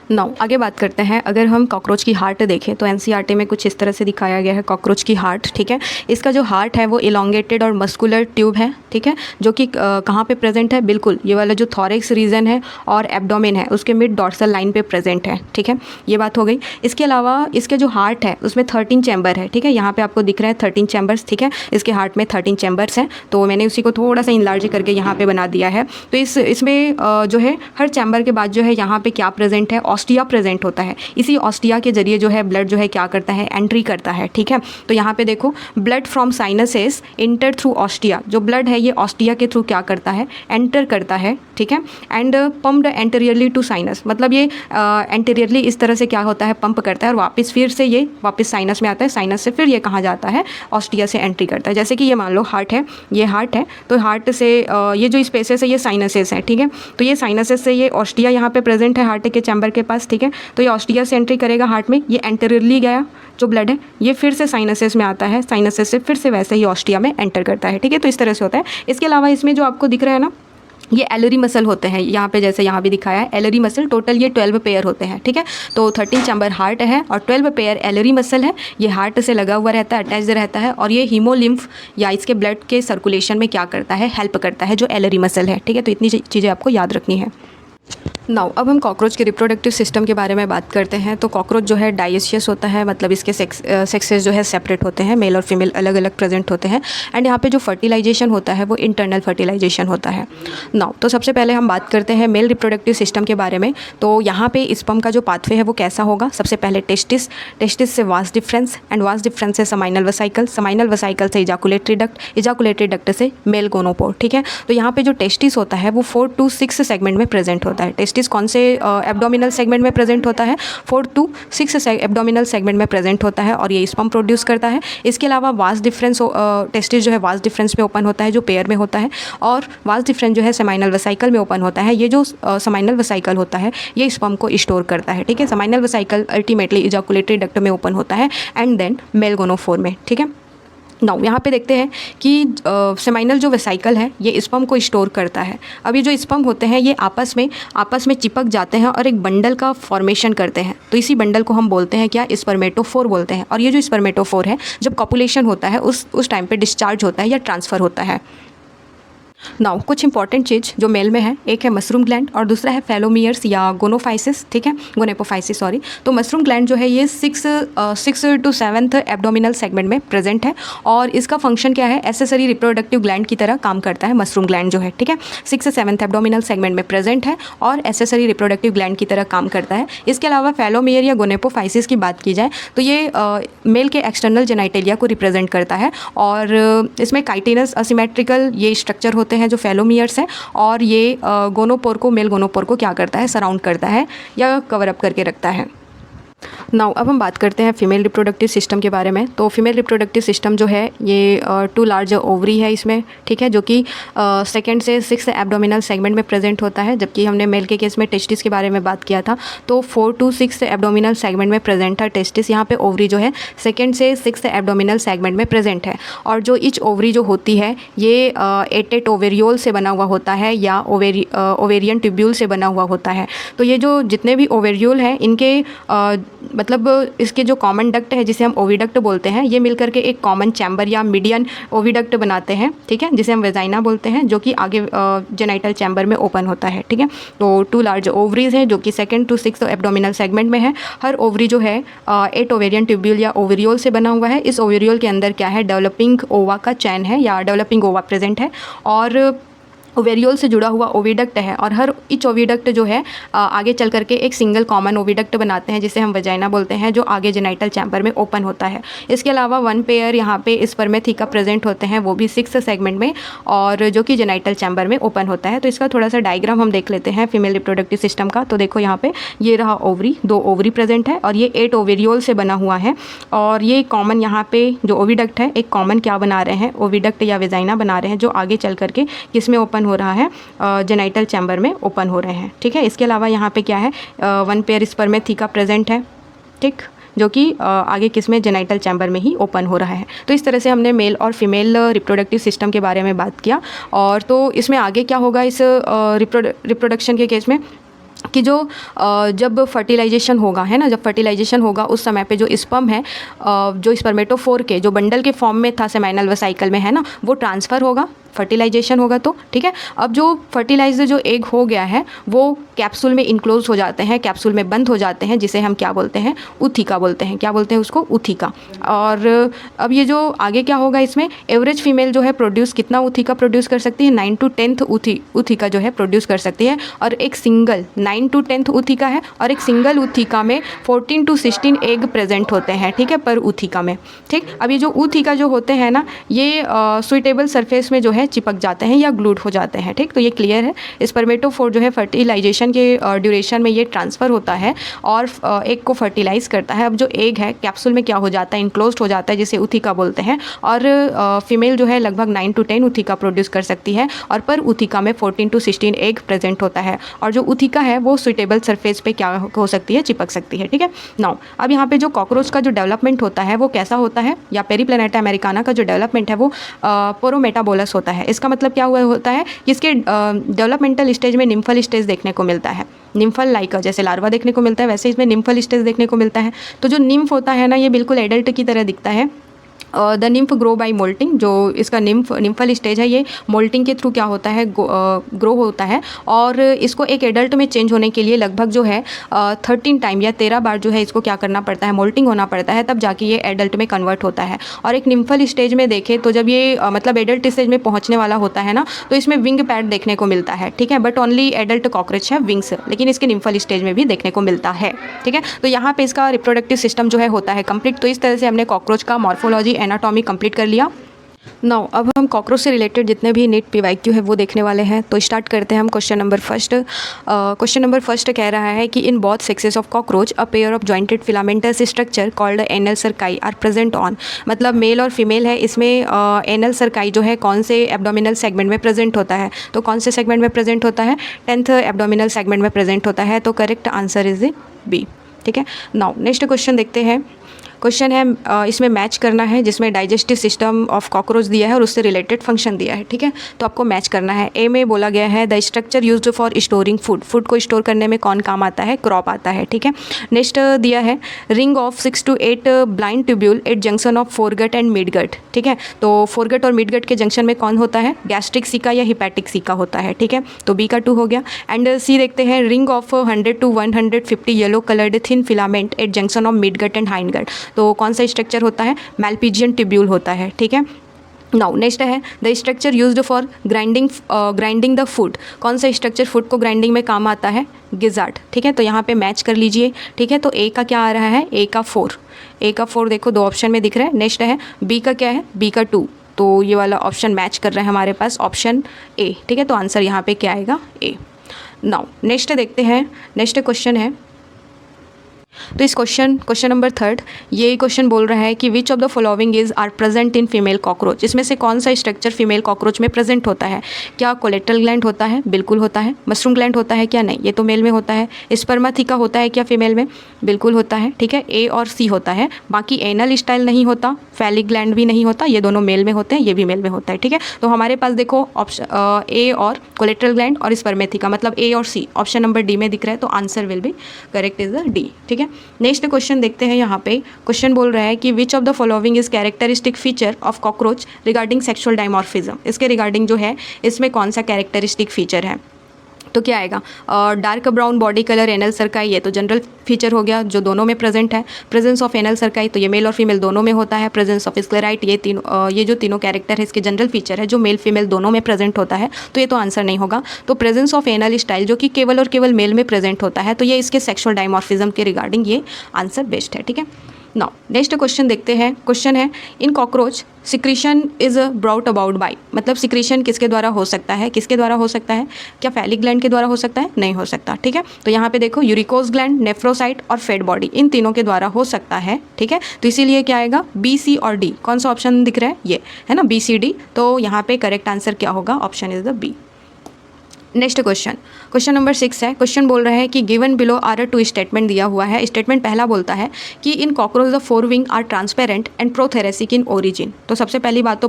नाउ आगे बात करते हैं। अगर हम कॉकरोच की हार्ट देखें तो एनसीईआरटी में कुछ इस तरह से दिखाया गया है कॉकरोच की हार्ट, ठीक है। इसका जो हार्ट है वो इलोंगेटेड और मस्कुलर ट्यूब है, ठीक है, जो कि कहाँ पे प्रेजेंट है? बिल्कुल ये वाला जो थॉरेक्स रीजन है और एब्डोमेन है उसके मिड डॉर्सल लाइन पे प्रेजेंट है, ठीक है। ये बात हो गई। इसके अलावा इसके जो हार्ट है उसमें 13 चैम्बर है, ठीक है। यहाँ पे आपको दिख रहा है 13 चैम्बर्स, ठीक है। इसके हार्ट में 13 चैम्बर्स हैं, तो मैंने उसी को थोड़ा सा इनलार्ज करके यहाँ पे बना दिया है। तो इसमें जो है हर चैम्बर के बाद जो है यहाँ पे क्या प्रेजेंट है? ऑस्टिया प्रेजेंट होता है। इसी ऑस्टिया के जरिए जो है ब्लड जो है क्या करता है? एंट्री करता है, ठीक है। तो यहाँ पे देखो, blood from sinuses inter through ostia. जो ब्लड है ये ऑस्टिया के थ्रू क्या करता है? एंटर करता है, ठीक है। And pumped anteriorly to sinus, मतलब ये एंटीरियरली इस तरह से क्या होता है? पंप करता है, और वापस फिर से ये वापस साइनस में आता है। साइनस से फिर ये कहाँ जाता है? ऑस्टिया से एंट्री करता है। जैसे कि ये मान लो हार्ट है, ये हार्ट है, तो हार्ट से ये जो स्पेसेस है ये साइनसेस है, ठीक है। तो ये साइनसेस से ये ऑस्टिया यहाँ पे प्रेजेंट है हार्ट के चैम्बर के पास, ठीक है। तो ये ऑस्टिया से एंट्री करेगा हार्ट में, ये एंटीरियरली गया जो ब्लड है, ये फिर से साइनसेस में आता है, साइनसेस से फिर से वैसे ही ऑस्टिया में एंटर करता है, ठीक है। तो इस तरह से होता है। इसके अलावा इसमें जो आपको दिख रहा है ना, ये एलरी मसल होते हैं, यहाँ पे जैसे यहाँ भी दिखाया है एलरी मसल। टोटल ये 12 पेयर होते हैं, ठीक है। तो 13 चैम्बर हार्ट है और 12 पेयर एलरी मसल है। ये हार्ट से लगा हुआ रहता है, अटैच्ड रहता है, और ये हीमोलिम्फ या इसके ब्लड के सर्कुलेशन में क्या करता है? हेल्प करता है, जो एलरी मसल है, ठीक है। तो इतनी चीज़ें आपको याद रखनी है। नाउ अब हम कॉकरोच के रिप्रोडक्टिव सिस्टम के बारे में बात करते हैं। तो कॉकरोच जो है डाइशियस होता है, मतलब इसके सेक्सेस जो है सेपरेट होते हैं, मेल और फीमेल अलग अलग प्रेजेंट होते हैं। एंड यहाँ पे जो फर्टिलाइजेशन होता है वो इंटरनल फर्टिलाइजेशन होता है। नाउ तो सबसे पहले हम बात करते हैं मेल रिप्रोडक्टिव सिस्टम के बारे में। तो यहाँ पे स्पर्म का जो पाथवे है वो कैसा होगा? सबसे पहले टेस्टिस से vas deferens, and vas deferens से समाइनल वसाइकल, समाइनल वसाइकल से इजाकुलेटरी डक्ट, इजाकुलेटरी डक्ट से मेल गोनोपोर, ठीक है। तो यहाँ पे जो टेस्टिस होता है वो 4 to 6 सेगमेंट में प्रेजेंट होता है। टेस्टिस कौन से एब्डोमिनल सेगमेंट में प्रेजेंट होता है? 4 to 6 एब्डोमिनल सेगमेंट में प्रेजेंट होता है, और ये स्पर्म प्रोड्यूस करता है। इसके अलावा वास डिफरेंस, टेस्टिस जो है वास डिफरेंस में ओपन होता है, जो पेयर में होता है, और वास डिफरेंस जो है सेमाइनल वसाइकल में ओपन होता है। ये जो सेमाइनल वसाइकल होता है ये स्पर्म को स्टोर करता है, ठीक है। सेमाइनल वसाइकल अल्टीमेटली इजाकुलेटरी डक्ट में ओपन होता है एंड देन मेल गोनोफोर में, ठीक है। नाउ यहाँ पे देखते हैं कि सेमाइनल जो वेसाइकल है ये स्पर्म को स्टोर करता है। अब ये जो स्पर्म होते हैं ये आपस में चिपक जाते हैं और एक बंडल का फॉर्मेशन करते हैं। तो इसी बंडल को हम बोलते हैं क्या, स्पर्मेटोफोर बोलते हैं। और ये जो स्पर्मेटोफोर है जब कॉपुलेशन होता है उस टाइम पे डिस्चार्ज होता है या ट्रांसफ़र होता है। नाउ कुछ इंपॉर्टेंट चीज़ जो मेल में है, एक है मशरूम ग्लैंड और दूसरा है फेलोमियर्स या गोनोफाइसिस, ठीक है, गोनेपोफाइसिस सॉरी। तो मशरूम ग्लैंड जो है ये 6 to 7th एब्डोमिनल सेगमेंट में प्रेजेंट है और इसका फंक्शन क्या है, एसेसरी रिप्रोडक्टिव ग्लैंड की तरह काम करता है मशरूम ग्लैंड जो है, ठीक है। 6 से 7th एब्डोमिनल सेगमेंट में प्रेजेंट है और एसेसरी रिप्रोडक्टिव ग्लैंड की तरह काम करता है। इसके अलावा फेलोमियर या गोनेपोफाइसिस की बात की जाए तो ये मेल के एक्सटर्नल जेनाइटेलिया को रिप्रेजेंट करता है और इसमें काइटिनस असिमेट्रिकल ये स्ट्रक्चर होते हैं जो फेलोमियर्स हैं और ये गोनोपोर को, मेल गोनोपोर को क्या करता है, सराउंड करता है या कवर अप करके रखता है। नाउ अब हम बात करते हैं फीमेल रिप्रोडक्टिव सिस्टम के बारे में। तो फीमेल रिप्रोडक्टिव सिस्टम जो है ये 2 लार्ज ओवरी है इसमें, ठीक है, जो कि 2nd से 6th एब्डोमिनल सेगमेंट में प्रेजेंट होता है। जबकि हमने मेल के केस में टेस्टिस के बारे में बात किया था तो 4 to 6 एब्डोमिनल सेगमेंट में प्रेजेंट है टेस्टिस। यहाँ पे ओवरी जो है 2nd से 6th एब्डोमिनल सेगमेंट में प्रेजेंट है और जो ईच ओवरी जो होती है ये 8 ओवेरियोल से बना हुआ होता है या ओवेरियन ट्यूब्यूल से बना हुआ होता है। तो ये जो जितने भी ओवेरियोल हैं इनके मतलब इसके जो कॉमन डक्ट है जिसे हम ओविडक्ट बोलते हैं, ये मिलकर के एक कॉमन चैम्बर या मीडियन ओविडक्ट बनाते हैं, ठीक है, जिसे हम वेजाइना बोलते हैं, जो कि आगे जेनाइटल चैम्बर में ओपन होता है, ठीक है। तो 2 लार्ज ओवरीज हैं जो कि 2nd to 6th abdominal segment में है। हर ओवरी जो है 8 ओवेरियन ट्यूब्यूल या ओवेरियोल से बना हुआ है। इस ओवेरियोल के अंदर क्या है, डेवलपिंग ओवा का चैन है या डेवलपिंग ओवा प्रेजेंट है और ओवेरियोल से जुड़ा हुआ ओविडक्ट है और हर ईच ओविडक्ट जो है आगे चल करके एक सिंगल कॉमन ओविडक्ट बनाते हैं जिसे हम वजाइना बोलते हैं, जो आगे जेनाइटल चैम्बर में ओपन होता है। इसके अलावा 1 पेयर यहाँ पे स्पर्मेथिका प्रेजेंट होते हैं, वो भी 6th सेगमेंट में और जो कि जेनाइटल चैम्बर में ओपन होता है। तो इसका थोड़ा सा डायग्राम हम देख लेते हैं फीमेल रिप्रोडक्टिव सिस्टम का। तो देखो यहाँ पे ये रहा ओवरी, 2 ओवरी प्रेजेंट है और ये 8 ओवेरियोल से बना हुआ है और ये कॉमन यहाँ पे जो ओविडक्ट है एक कॉमन क्या बना रहे हैं, ओविडक्ट या वेजाइना बना रहे हैं, जो आगे चल करके किस में ओपन हो रहा है, जेनाइटल चैम्बर में ओपन हो रहे हैं, ठीक है। इसके अलावा यहाँ पे क्या है, 1 पेयर स्पर्मेथिका प्रेजेंट है, ठीक, जो कि आगे किस में, जेनाइटल चैम्बर में ही ओपन हो रहा है। तो इस तरह से हमने मेल और फीमेल रिप्रोडक्टिव सिस्टम के बारे में बात किया। और तो इसमें आगे क्या होगा इस रिप्रोडक्शन के केस में कि जो जब फर्टिलाइजेशन होगा, है ना, जब फर्टिलाइजेशन होगा उस समय पे जो स्पर्म है जो स्पर्मेटोफोर के जो बंडल के फॉर्म में था सेमाइनल वेसाइकल में, है ना, वो ट्रांसफ़र होगा, फर्टिलाइजेशन होगा तो, ठीक है। अब जो फर्टिलाइजर जो एग हो गया है वो कैप्सूल में इनक्लोज हो जाते हैं, कैप्सूल में बंद हो जाते हैं, जिसे हम क्या बोलते हैं, ऊथिका बोलते हैं। क्या बोलते हैं उसको, ऊथिका। और अब ये जो आगे क्या होगा, इसमें एवरेज फीमेल जो है प्रोड्यूस कितना ऊथिका प्रोड्यूस कर सकती है, 9 to 10th ऊथिका जो है प्रोड्यूस कर सकती है। और एक सिंगल 9 to 10th ऊथिका है और एक सिंगल ऊथिका में 14 to 16 एग प्रेजेंट होते हैं, ठीक है, पर ऊथिका में, ठीक। अब ये जो ऊथिका जो होते हैं ना, ये सुइटेबल सरफेस में जो है चिपक जाते हैं या ग्लूड हो जाते हैं, ठीक। तो ये क्लियर है। स्पर्मेटोफोर जो है फर्टिलाइजेशन के ड्यूरेशन में ये ट्रांसफ़र होता है और एग को फर्टिलाइज करता है। अब जो एग है कैप्सूल में क्या हो जाता है, इनक्लोज्ड हो जाता है, जिसे ऊथिका बोलते हैं। और फीमेल जो है लगभग 9 to 10 ऊथिका प्रोड्यूस कर सकती है और पर ऊथिका में 14 to 16 एग प्रेजेंट होता है। और जो ऊथिका है वो सुइटेबल सरफेस पे क्या हो सकती है, चिपक सकती है, ठीक है। नाउ अब यहाँ पे जो कॉकरोच का जो डेवलपमेंट होता है वो कैसा होता है, या पेरीप्लैनेटा अमेरिकाना का जो डेवलपमेंट है वो पोरोमेटाबोलस होता है। इसका मतलब क्या हुआ होता है कि इसके डेवलपमेंटल स्टेज में निम्फल स्टेज देखने को मिलता है। निम्फल लाइक जैसे लार्वा देखने को मिलता है वैसे इसमें निम्फल स्टेज देखने को मिलता है। तो जो निम्फ होता है ना, ये बिल्कुल एडल्ट की तरह दिखता है। The nymph grow by moulting, जो इसका निम्फल स्टेज है ये मोल्टिंग के थ्रू क्या होता है, ग्रो होता है। और इसको एक एडल्ट में चेंज होने के लिए लगभग जो है 13 टाइम या 13 बार जो है इसको क्या करना पड़ता है, मोल्टिंग होना पड़ता है, तब जाके ये एडल्ट में कन्वर्ट होता है। और एक निम्फल स्टेज में देखें तो जब ये मतलब एडल्ट स्टेज में पहुंचने वाला होता है ना, तो इसमें विंग पैड देखने को मिलता है, ठीक है। बट ओनली एडल्ट कॉकरोच है विंग्स, लेकिन इसके निम्फल स्टेज में भी देखने को मिलता है, ठीक है। तो यहाँ पे इसका रिप्रोडक्टिव सिस्टम जो है होता है कंप्लीट। तो इस तरह से हमने कॉकरोच का मॉर्फोलॉजी एनाटॉमी कंप्लीट कर लिया। नाउ अब हम कॉकरोच से रिलेटेड जितने भी नीट PYQ है वो देखने वाले हैं। तो स्टार्ट करते हैं हम question number first. Question number first कह रहा है कि in both sexes of cockroach a pair of jointed filamentous structure called anal cerci are present on, मतलब मेल और फीमेल है, इसमें एनल सर्काई जो है कौन से एब्डोमिनल सेगमेंट में प्रेजेंट होता है, तो कौन से सेगमेंट में प्रेजेंट होता है, 10th एब्डोमिनल सेगमेंट में प्रेजेंट होता है। तो करेक्ट आंसर इज बी, ठीक है। नाउ नेक्स्ट क्वेश्चन देखते हैं। क्वेश्चन है इसमें मैच करना है, जिसमें डाइजेस्टिव सिस्टम ऑफ कॉकरोच दिया है और उससे रिलेटेड फंक्शन दिया है, ठीक है। तो आपको मैच करना है। ए में बोला गया है the structure used for storing food, food को स्टोर करने में कौन काम आता है, क्रॉप आता है, ठीक है। नेक्स्ट दिया है ring of 6 to 8 blind tubule at junction of foregut and midgut, ठीक है। तो फोरगट और मिडगट के जंक्शन में कौन होता है, गैस्ट्रिक सिका या हिपैटिक सिका होता है, ठीक है। तो बी का 2 हो गया। एंड सी देखते हैं ring of 100 to 150 yellow coloured thin filament at junction of midgut and hindgut, तो कौन सा स्ट्रक्चर होता है, मैल्पिजियन ट्यूब्यूल होता है, ठीक है। नाउ नेक्स्ट है the structure used for grinding the food, कौन सा स्ट्रक्चर फूड को ग्राइंडिंग में काम आता है, गिजार्ड, ठीक है। तो यहाँ पे मैच कर लीजिए, ठीक है। तो ए का क्या आ रहा है, ए का 4, ए का 4 देखो 2 ऑप्शन में दिख रहा है। नेक्स्ट है बी का क्या है, बी का 2, तो ये वाला ऑप्शन मैच कर रहा है हमारे पास ऑप्शन ए, ठीक है। तो आंसर यहाँ पे क्या आएगा, ए। नाउ नेक्स्ट देखते हैं, नेक्स्ट क्वेश्चन है, तो इस क्वेश्चन नंबर 3 ये क्वेश्चन बोल रहा है कि which of the following is are present in female cockroach, इसमें से कौन सा स्ट्रक्चर फीमेल कॉकरोच में प्रेजेंट होता है। क्या कोलेट्रल ग्लैंड होता है, बिल्कुल होता है। मशरूम ग्लैंड होता है क्या, नहीं, ये तो मेल में होता है। स्पर्माथिका होता है क्या फीमेल में, बिल्कुल होता है, ठीक है। ए और सी होता है, बाकी एनल स्टाइल नहीं होता, फैलिक ग्लैंड भी नहीं होता, ये दोनों मेल में होते हैं, ये भी मेल में होता है, ठीक है। तो हमारे पास देखो ऑप्शन ए और कोलेट्रल ग्लैंड और स्पर्मेथिका, मतलब ए और सी ऑप्शन नंबर डी में दिख रहा है, तो answer will be correct is the D, ठीक है। नेक्स्ट क्वेश्चन देखते हैं, यहाँ पे क्वेश्चन बोल रहा है कि which of the following is characteristic feature of cockroach regarding sexual dimorphism, इसके रिगार्डिंग जो है इसमें कौन सा कैरेक्टरिस्टिक फीचर है। तो क्या आएगा, dark brown body colour, anal cerci, ये तो जनरल फीचर हो गया जो दोनों में प्रेजेंट है। प्रेजेंस ऑफ एनल सर्काई, तो ये मेल और फीमेल दोनों में होता है। प्रेजेंस ऑफ स्क्लेराइट, ये जो तीनों कैरेक्टर है इसके जनरल फीचर है जो मेल फीमेल दोनों में प्रेजेंट होता है, तो ये तो आंसर नहीं होगा। तो प्रेजेंस ऑफ एनल स्टाइल जो कि केवल और केवल मेल में प्रेजेंट होता है, तो ये इसके सेक्सुअल डायमॉर्फिज्म के रिगार्डिंग ये आंसर बेस्ट है, ठीक है। नाउ नेक्स्ट क्वेश्चन देखते हैं, क्वेश्चन है इन cockroach secretion is brought about by, मतलब सिक्रीशन किसके द्वारा हो सकता है, किसके द्वारा हो सकता है, क्या फैलिक ग्लैंड के द्वारा हो सकता है, नहीं हो सकता, ठीक है। तो यहाँ पे देखो यूरिकोस ग्लैंड, नेफ्रोसाइट और फेड बॉडी, इन तीनों के द्वारा हो सकता है, ठीक है। तो इसीलिए क्या आएगा, बी, सी और डी, कौन सा ऑप्शन दिख रहा है, ये है ना, बी, सी, डी। तो यहाँ पे करेक्ट आंसर क्या होगा, option is the B. Next question number 6 है। क्वेश्चन बोल रहा है कि गिवन बिलो आर 2 स्टेटमेंट दिया हुआ है। स्टेटमेंट पहला बोलता है कि in cockroach the 4 wing are transparent and prothoracic in origin, तो सबसे पहली बात तो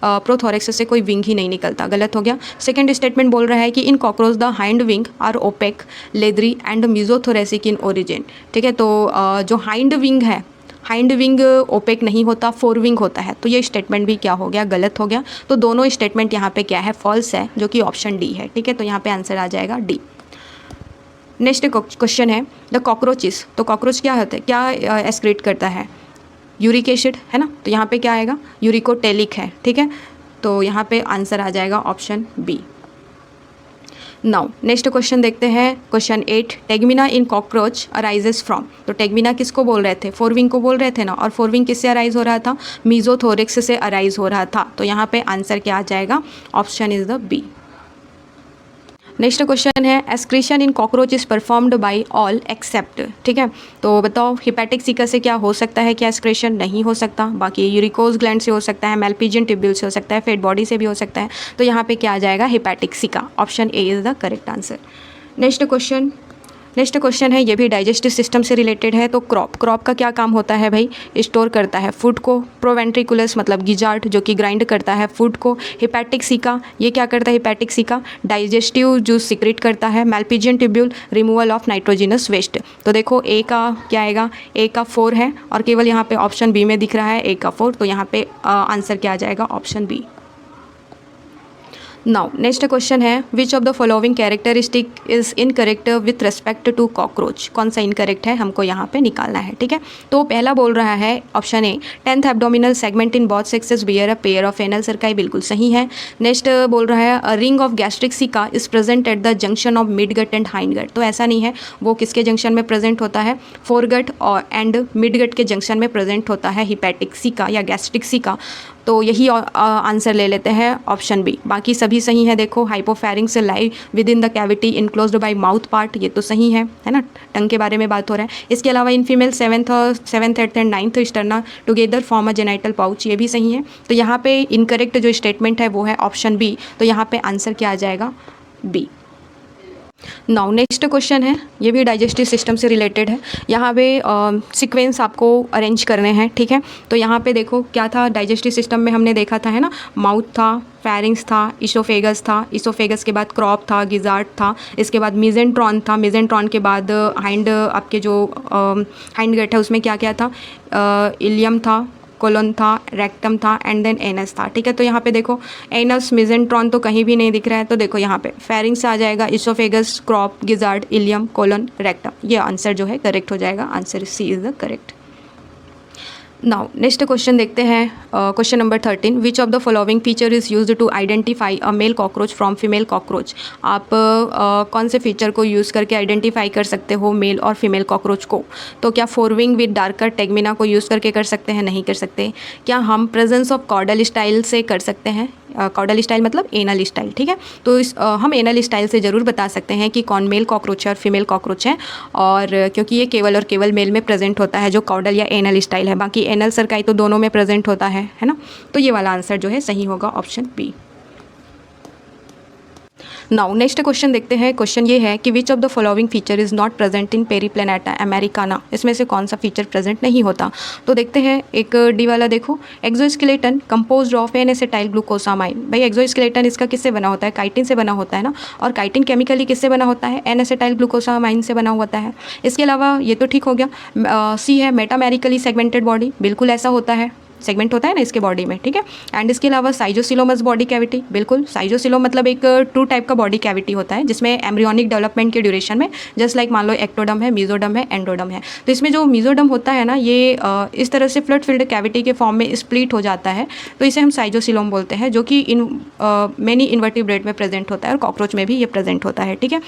प्रोथोरेक्स से कोई विंग ही नहीं निकलता, गलत हो गया। सेकंड स्टेटमेंट बोल रहा है कि in cockroach the hind wing are opaque, leathery and mesothoracic in origin, ठीक है। तो जो हाइंड विंग है, हाइंड विंग ओपेक नहीं होता, 4 विंग होता है, तो ये स्टेटमेंट भी क्या हो गया, गलत हो गया। तो दोनों स्टेटमेंट यहाँ पे क्या है, फॉल्स है, जो कि ऑप्शन डी है, ठीक है। तो यहाँ पे आंसर आ जाएगा डी। नेक्स्ट क्वेश्चन है द कॉकरोचेस, तो कॉकरोच क्या होता है, क्या एक्सक्रीट करता है, यूरिक एसिड, है ना। तो यहाँ पे क्या आएगा, यूरिकोटेलिक है, ठीक है। तो यहाँ पे आंसर आ जाएगा option B. Now next question देखते हैं, question 8 tegmina in cockroach arises from, तो टेगमिना किसको बोल रहे थे, 4 विंग को बोल रहे थे ना, और 4 विंग किससे अराइज हो रहा था, मीजोथोरिक्स से अराइज हो रहा था। तो यहाँ पे आंसर क्या आ जाएगा, option is the B. Next question है excretion in cockroach is performed by all except, ठीक है। तो बताओ हिपैटिक सिका से क्या हो सकता है, क्या एक्सक्रीशन नहीं हो सकता, बाकी यूरिकोस ग्लैंड से हो सकता है, मैल्पिजियन ट्यूब्यूल से हो सकता है, फेड बॉडी से भी हो सकता है। तो यहाँ पे क्या आ जाएगा, हिपैटिक सिका, option A is the correct answer. Next question है, ये भी डाइजेस्टिव सिस्टम से रिलेटेड है। तो क्रॉप का क्या काम होता है भाई, स्टोर करता है फूड को। प्रोवेंट्रिकुलस मतलब गिजार्ड जो कि ग्राइंड करता है फूड को। हिपैटिक सिका ये क्या करता है, हिपैटिक सिका डाइजेस्टिव जूस सिक्रेट करता है। Malpighian tubule removal of nitrogenous waste. तो देखो ए का क्या आएगा, ए का 4 है और केवल यहाँ पे ऑप्शन बी में दिख रहा है ए का 4, तो यहाँ पे आंसर क्या आ जाएगा, option B. Now next question है which of the following characteristic is incorrect with respect to cockroach, कौन सा इनकरेक्ट है हमको यहाँ पे निकालना है, ठीक है। तो पहला बोल रहा है option A 10th abdominal segment in both sexes bear a pair of anal cerci, बिल्कुल सही है। नेक्स्ट बोल रहा है a ring of gastric caeca is present at the junction of mid gut and hind gut, तो ऐसा नहीं है, वो किसके जंक्शन में प्रेजेंट होता है, फोरगट और एंड मिड गट के जंक्शन में प्रेजेंट होता है हिपैटिक सिका या गैस्ट्रिक सिका। तो यही आंसर ले लेते हैं ऑप्शन बी, बाकी सभी सही है। देखो hypopharynx lie within the cavity enclosed by mouth part, ये तो सही है ना, टंग के बारे में बात हो रहा है। इसके अलावा in female 7th, 8th and 9th sterna together form a genital pouch, ये भी सही है। तो यहाँ पे इनकरेक्ट जो स्टेटमेंट है वो है ऑप्शन बी, तो यहाँ पे आंसर क्या आ जाएगा, बी। नाउ नेक्स्ट क्वेश्चन है, ये भी डाइजेस्टिव सिस्टम से रिलेटेड है। यहाँ पे सीक्वेंस आपको अरेंज करने हैं, ठीक है। तो यहाँ पे देखो क्या था, डाइजेस्टिव सिस्टम में हमने देखा था, है ना, माउथ था, फेरिंग्स था, इसोफेगस था, इसोफेगस के बाद क्रॉप था, गिजार्ड था, इसके बाद मिजेंट्रॉन था, मिजेंट्रॉन के बाद हाइंड, आपके जो हाइंड गट है उसमें क्या क्या था, इलियम था, कोलन था, रेक्टम था एंड देन एनस था, ठीक है। तो यहाँ पे देखो एनस, मिजेंट्रॉन तो कहीं भी नहीं दिख रहा है, तो देखो यहाँ पे फेरिंग्स आ जाएगा, oesophagus, crop, gizzard, ileum, colon, rectum. ये आंसर जो है करेक्ट हो जाएगा, answer C is the correct. Now next question देखते हैं, question number 13, which of the following feature is used to identify a male cockroach from female cockroach. आप कौन से फीचर को यूज़ करके आइडेंटिफाई कर सकते हो मेल और फीमेल कॉकरोच को। तो क्या फोरविंग विद डार्कर टेगमिना को यूज़ करके कर सकते हैं, नहीं कर सकते। क्या हम प्रेजेंस ऑफ कॉर्डल स्टाइल से कर सकते हैं, कॉर्डल स्टाइल मतलब एनल स्टाइल, ठीक है। तो हम एनल स्टाइल से ज़रूर बता सकते हैं कि कौन मेल कॉकरोच है और फीमेल कॉकरोच है, और क्योंकि ये केवल और केवल मेल में प्रेजेंट होता है जो कॉर्डल या एनल स्टाइल है, बाकी एनल सरकाई तो दोनों में प्रेजेंट होता है ना। तो ये वाला आंसर जो है सही होगा, option B. Now next question देखते हैं, क्वेश्चन ये है कि which of the following feature is not present in Periplaneta americana. इसमें से कौन सा फीचर प्रेजेंट नहीं होता। तो देखते हैं, एक डी वाला देखो, exoskeleton composed of N acetyl glucosamine. भाई एक्सोस्केलेटन इसका किससे बना होता है, काइटिन से बना होता है ना, और काइटिन केमिकली किससे बना होता है, एन एसिटाइल ग्लूकोसामाइन से बना होता है। इसके अलावा ये तो ठीक हो गया, सी है मेटामेरिकली सेगमेंटेड बॉडी, बिल्कुल ऐसा होता है, सेगमेंट होता है ना इसके बॉडी में, ठीक है। एंड इसके अलावा साइजोसिलोमस बॉडी कैविटी, बिल्कुल साइजोसिलोम मतलब एक टू टाइप का बॉडी कैविटी होता है जिसमें एम्ब्रियोनिक डेवलपमेंट के ड्यूरेशन में, जस्ट लाइक मान लो एक्टोडम है, मीजोडम है, एंडोडम है। तो इसमें जो मीजोडम होता है ना, ये इस तरह से फ्लड फिल्ड कैविटी के फॉर्म में स्प्लिट हो जाता है, तो इसे हम साइजोसिलोम बोलते हैं, जो कि मेनी इन्वर्टिब्रेट में प्रेजेंट होता है और कॉकरोच में भी ये प्रेजेंट होता है, ठीक है।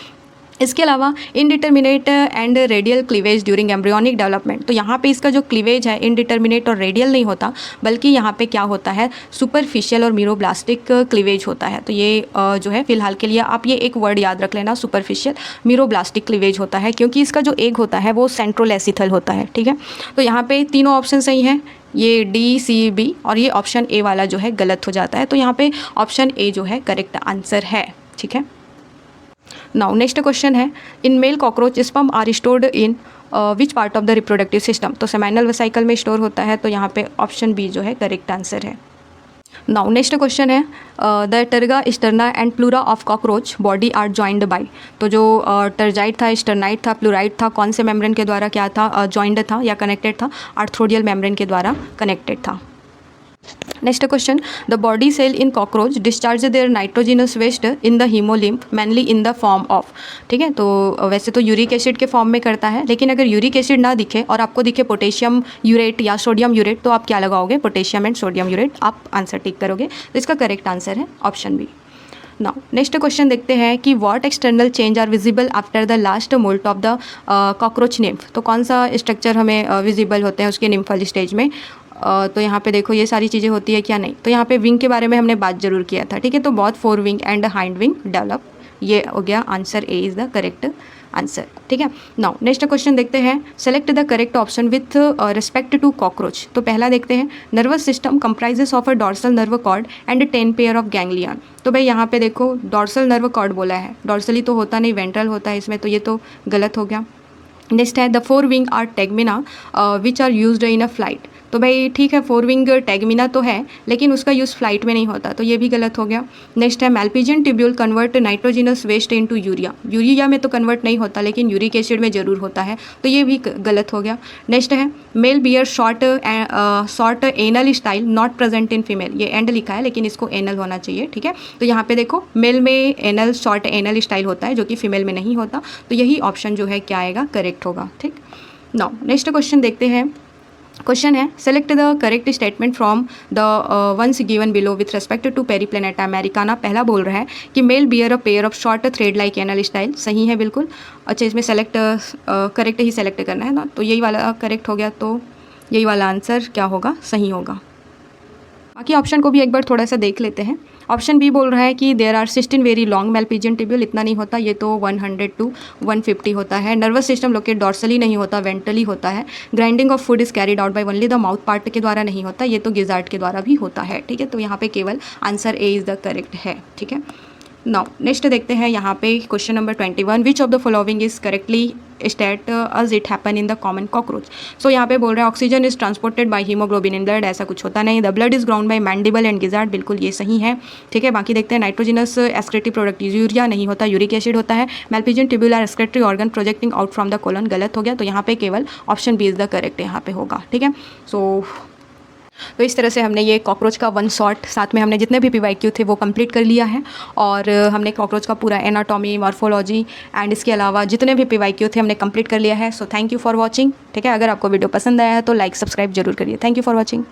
इसके अलावा indeterminate and radial cleavage during embryonic development. तो यहाँ पे इसका जो क्लीवेज है इनडिटर्मिनेट और रेडियल नहीं होता, बल्कि यहाँ पे क्या होता है, सुपरफिशियल और मीरोब्लास्टिक क्लीवेज होता है। तो ये जो है फिलहाल के लिए आप ये एक वर्ड याद रख लेना, सुपरफिशियल मीरोब्लास्टिक क्लीवेज होता है, क्योंकि इसका जो एग होता है वो सेंट्रोलेसिथल होता है, ठीक है। तो यहाँ पे तीनों ऑप्शन सही हैं, ये डी, सी, बी, और ये ऑप्शन ए वाला जो है गलत हो जाता है। तो यहाँ पे ऑप्शन ए जो है करेक्ट आंसर है, ठीक है। नाउ नेक्स्ट क्वेश्चन है, in male cockroach sperm are stored in which part of the reproductive system. तो सेमाइनल वेसिकल में स्टोर होता है, तो यहाँ पे ऑप्शन बी जो है करेक्ट आंसर है। नाउ नेक्स्ट क्वेश्चन है, the terga, sterna and pleura of cockroach body are joined by. तो जो टर्जाइट था, स्टर्नाइट था, प्लूराइड था, कौन से मेम्ब्रेन के द्वारा क्या था, जॉइंड था या कनेक्टेड था, आर्थ्रोडियल मेम्ब्रेन के द्वारा कनेक्टेड था। Next question, the body cell in cockroach discharge their nitrogenous waste in the haemolymph mainly in the form of, ठीक है। तो वैसे तो यूरिक एसिड के फॉर्म में करता है, लेकिन अगर यूरिक एसिड ना दिखे और आपको दिखे पोटेशियम यूरेट या सोडियम यूरेट, तो आप क्या लगाओगे, पोटेशियम एंड सोडियम यूरेट, आप आंसर टिक करोगे। तो इसका करेक्ट आंसर है option B. Now next question देखते हैं कि what external change are visible after the last moult of the cockroach nymph. तो कौन सा स्ट्रक्चर हमें विजिबल होते हैं उसके निम्फल स्टेज में। तो यहाँ पे देखो ये सारी चीज़ें होती है क्या, नहीं। तो यहाँ पे विंग के बारे में हमने बात जरूर किया था, ठीक है। तो बहुत fore wing and hind wing develop, ये हो गया answer A is the correct answer, ठीक है। नाउ नेक्स्ट क्वेश्चन देखते हैं, select the correct option with respect to cockroach. तो पहला देखते हैं, nervous system comprises of a dorsal nerve cord and 10 pair of ganglion. तो भाई यहाँ पे देखो डॉर्सल नर्व कॉर्ड बोला है, डॉर्सली तो होता नहीं, वेंट्रल होता है इसमें, तो ये तो गलत हो गया। नेक्स्ट है, the fore wing are tegmina which are used in a flight. तो भाई ठीक है, फोर विंग टैगमिना तो है, लेकिन उसका यूज़ फ्लाइट में नहीं होता, तो ये भी गलत हो गया। नेक्स्ट है, Malpighian tubule convert nitrogenous waste into urea. Urea में तो कन्वर्ट नहीं होता, लेकिन यूरिक एसिड में ज़रूर होता है, तो ये भी गलत हो गया। नेक्स्ट है, male bear short anal style not present in female. ये एंड लिखा है, लेकिन इसको एनल होना चाहिए, ठीक है। तो यहाँ पे देखो मेल में एनल शॉर्ट एनल स्टाइल होता है, जो कि फीमेल में नहीं होता, तो यही ऑप्शन जो है क्या आएगा, करेक्ट होगा, ठीक। नाउ नेक्स्ट क्वेश्चन देखते हैं, क्वेश्चन है, select the correct statement from the ones given below with respect to Periplaneta americana. पहला बोल रहा है कि male bear a pair of short thread like anal style, सही है बिल्कुल। अच्छा, इसमें सेलेक्ट करेक्ट ही सेलेक्ट करना है ना, तो यही वाला करेक्ट हो गया, तो यही वाला आंसर क्या होगा, सही होगा। बाकी ऑप्शन को भी एक बार थोड़ा सा देख लेते हैं। ऑप्शन बी बोल रहा है कि there are 16 very long Malpighian tubule, इतना नहीं होता, ये तो 100 to 150 होता है। नर्वस सिस्टम लोकेट डॉर्सली नहीं होता, वेंट्रली होता है। Grinding of food is carried out by only the mouth part के द्वारा नहीं होता, ये तो गिजार्ड के द्वारा भी होता है, ठीक है। तो यहाँ पे केवल answer A is the correct है, ठीक है। नाउ नेक्स्ट देखते हैं यहाँ पे question number 21, which of the following is correctly state as it happen in the common cockroach. So यहाँ पे बोल रहा है oxygen is transported by haemoglobin in blood, ऐसा कुछ होता नहीं। The blood is ground by mandible and gizzard, बिल्कुल ये सही है, ठीक है। बाकी देखते हैं नाइट्रोजिनस एक्सक्रीटिव प्रोडक्ट यूरिया नहीं होता, यूरिक एसिड होता है। Malpighian tubular excretory organ projecting out from the colon, गलत हो गया, तो यहाँ पे केवल option B is the correct यहाँ पे होगा, ठीक है। तो इस तरह से हमने ये कॉकरोच का वन शॉट, साथ में हमने जितने भी PYQ थे वो कंप्लीट कर लिया है, और हमने कॉकरोच का पूरा एनाटॉमी, मॉर्फोलॉजी एंड इसके अलावा जितने भी PYQ थे हमने कंप्लीट कर लिया है। So thank you for watching, ठीक है। अगर आपको वीडियो पसंद आया है तो लाइक सब्सक्राइब जरूर करिए। Thank you for watching.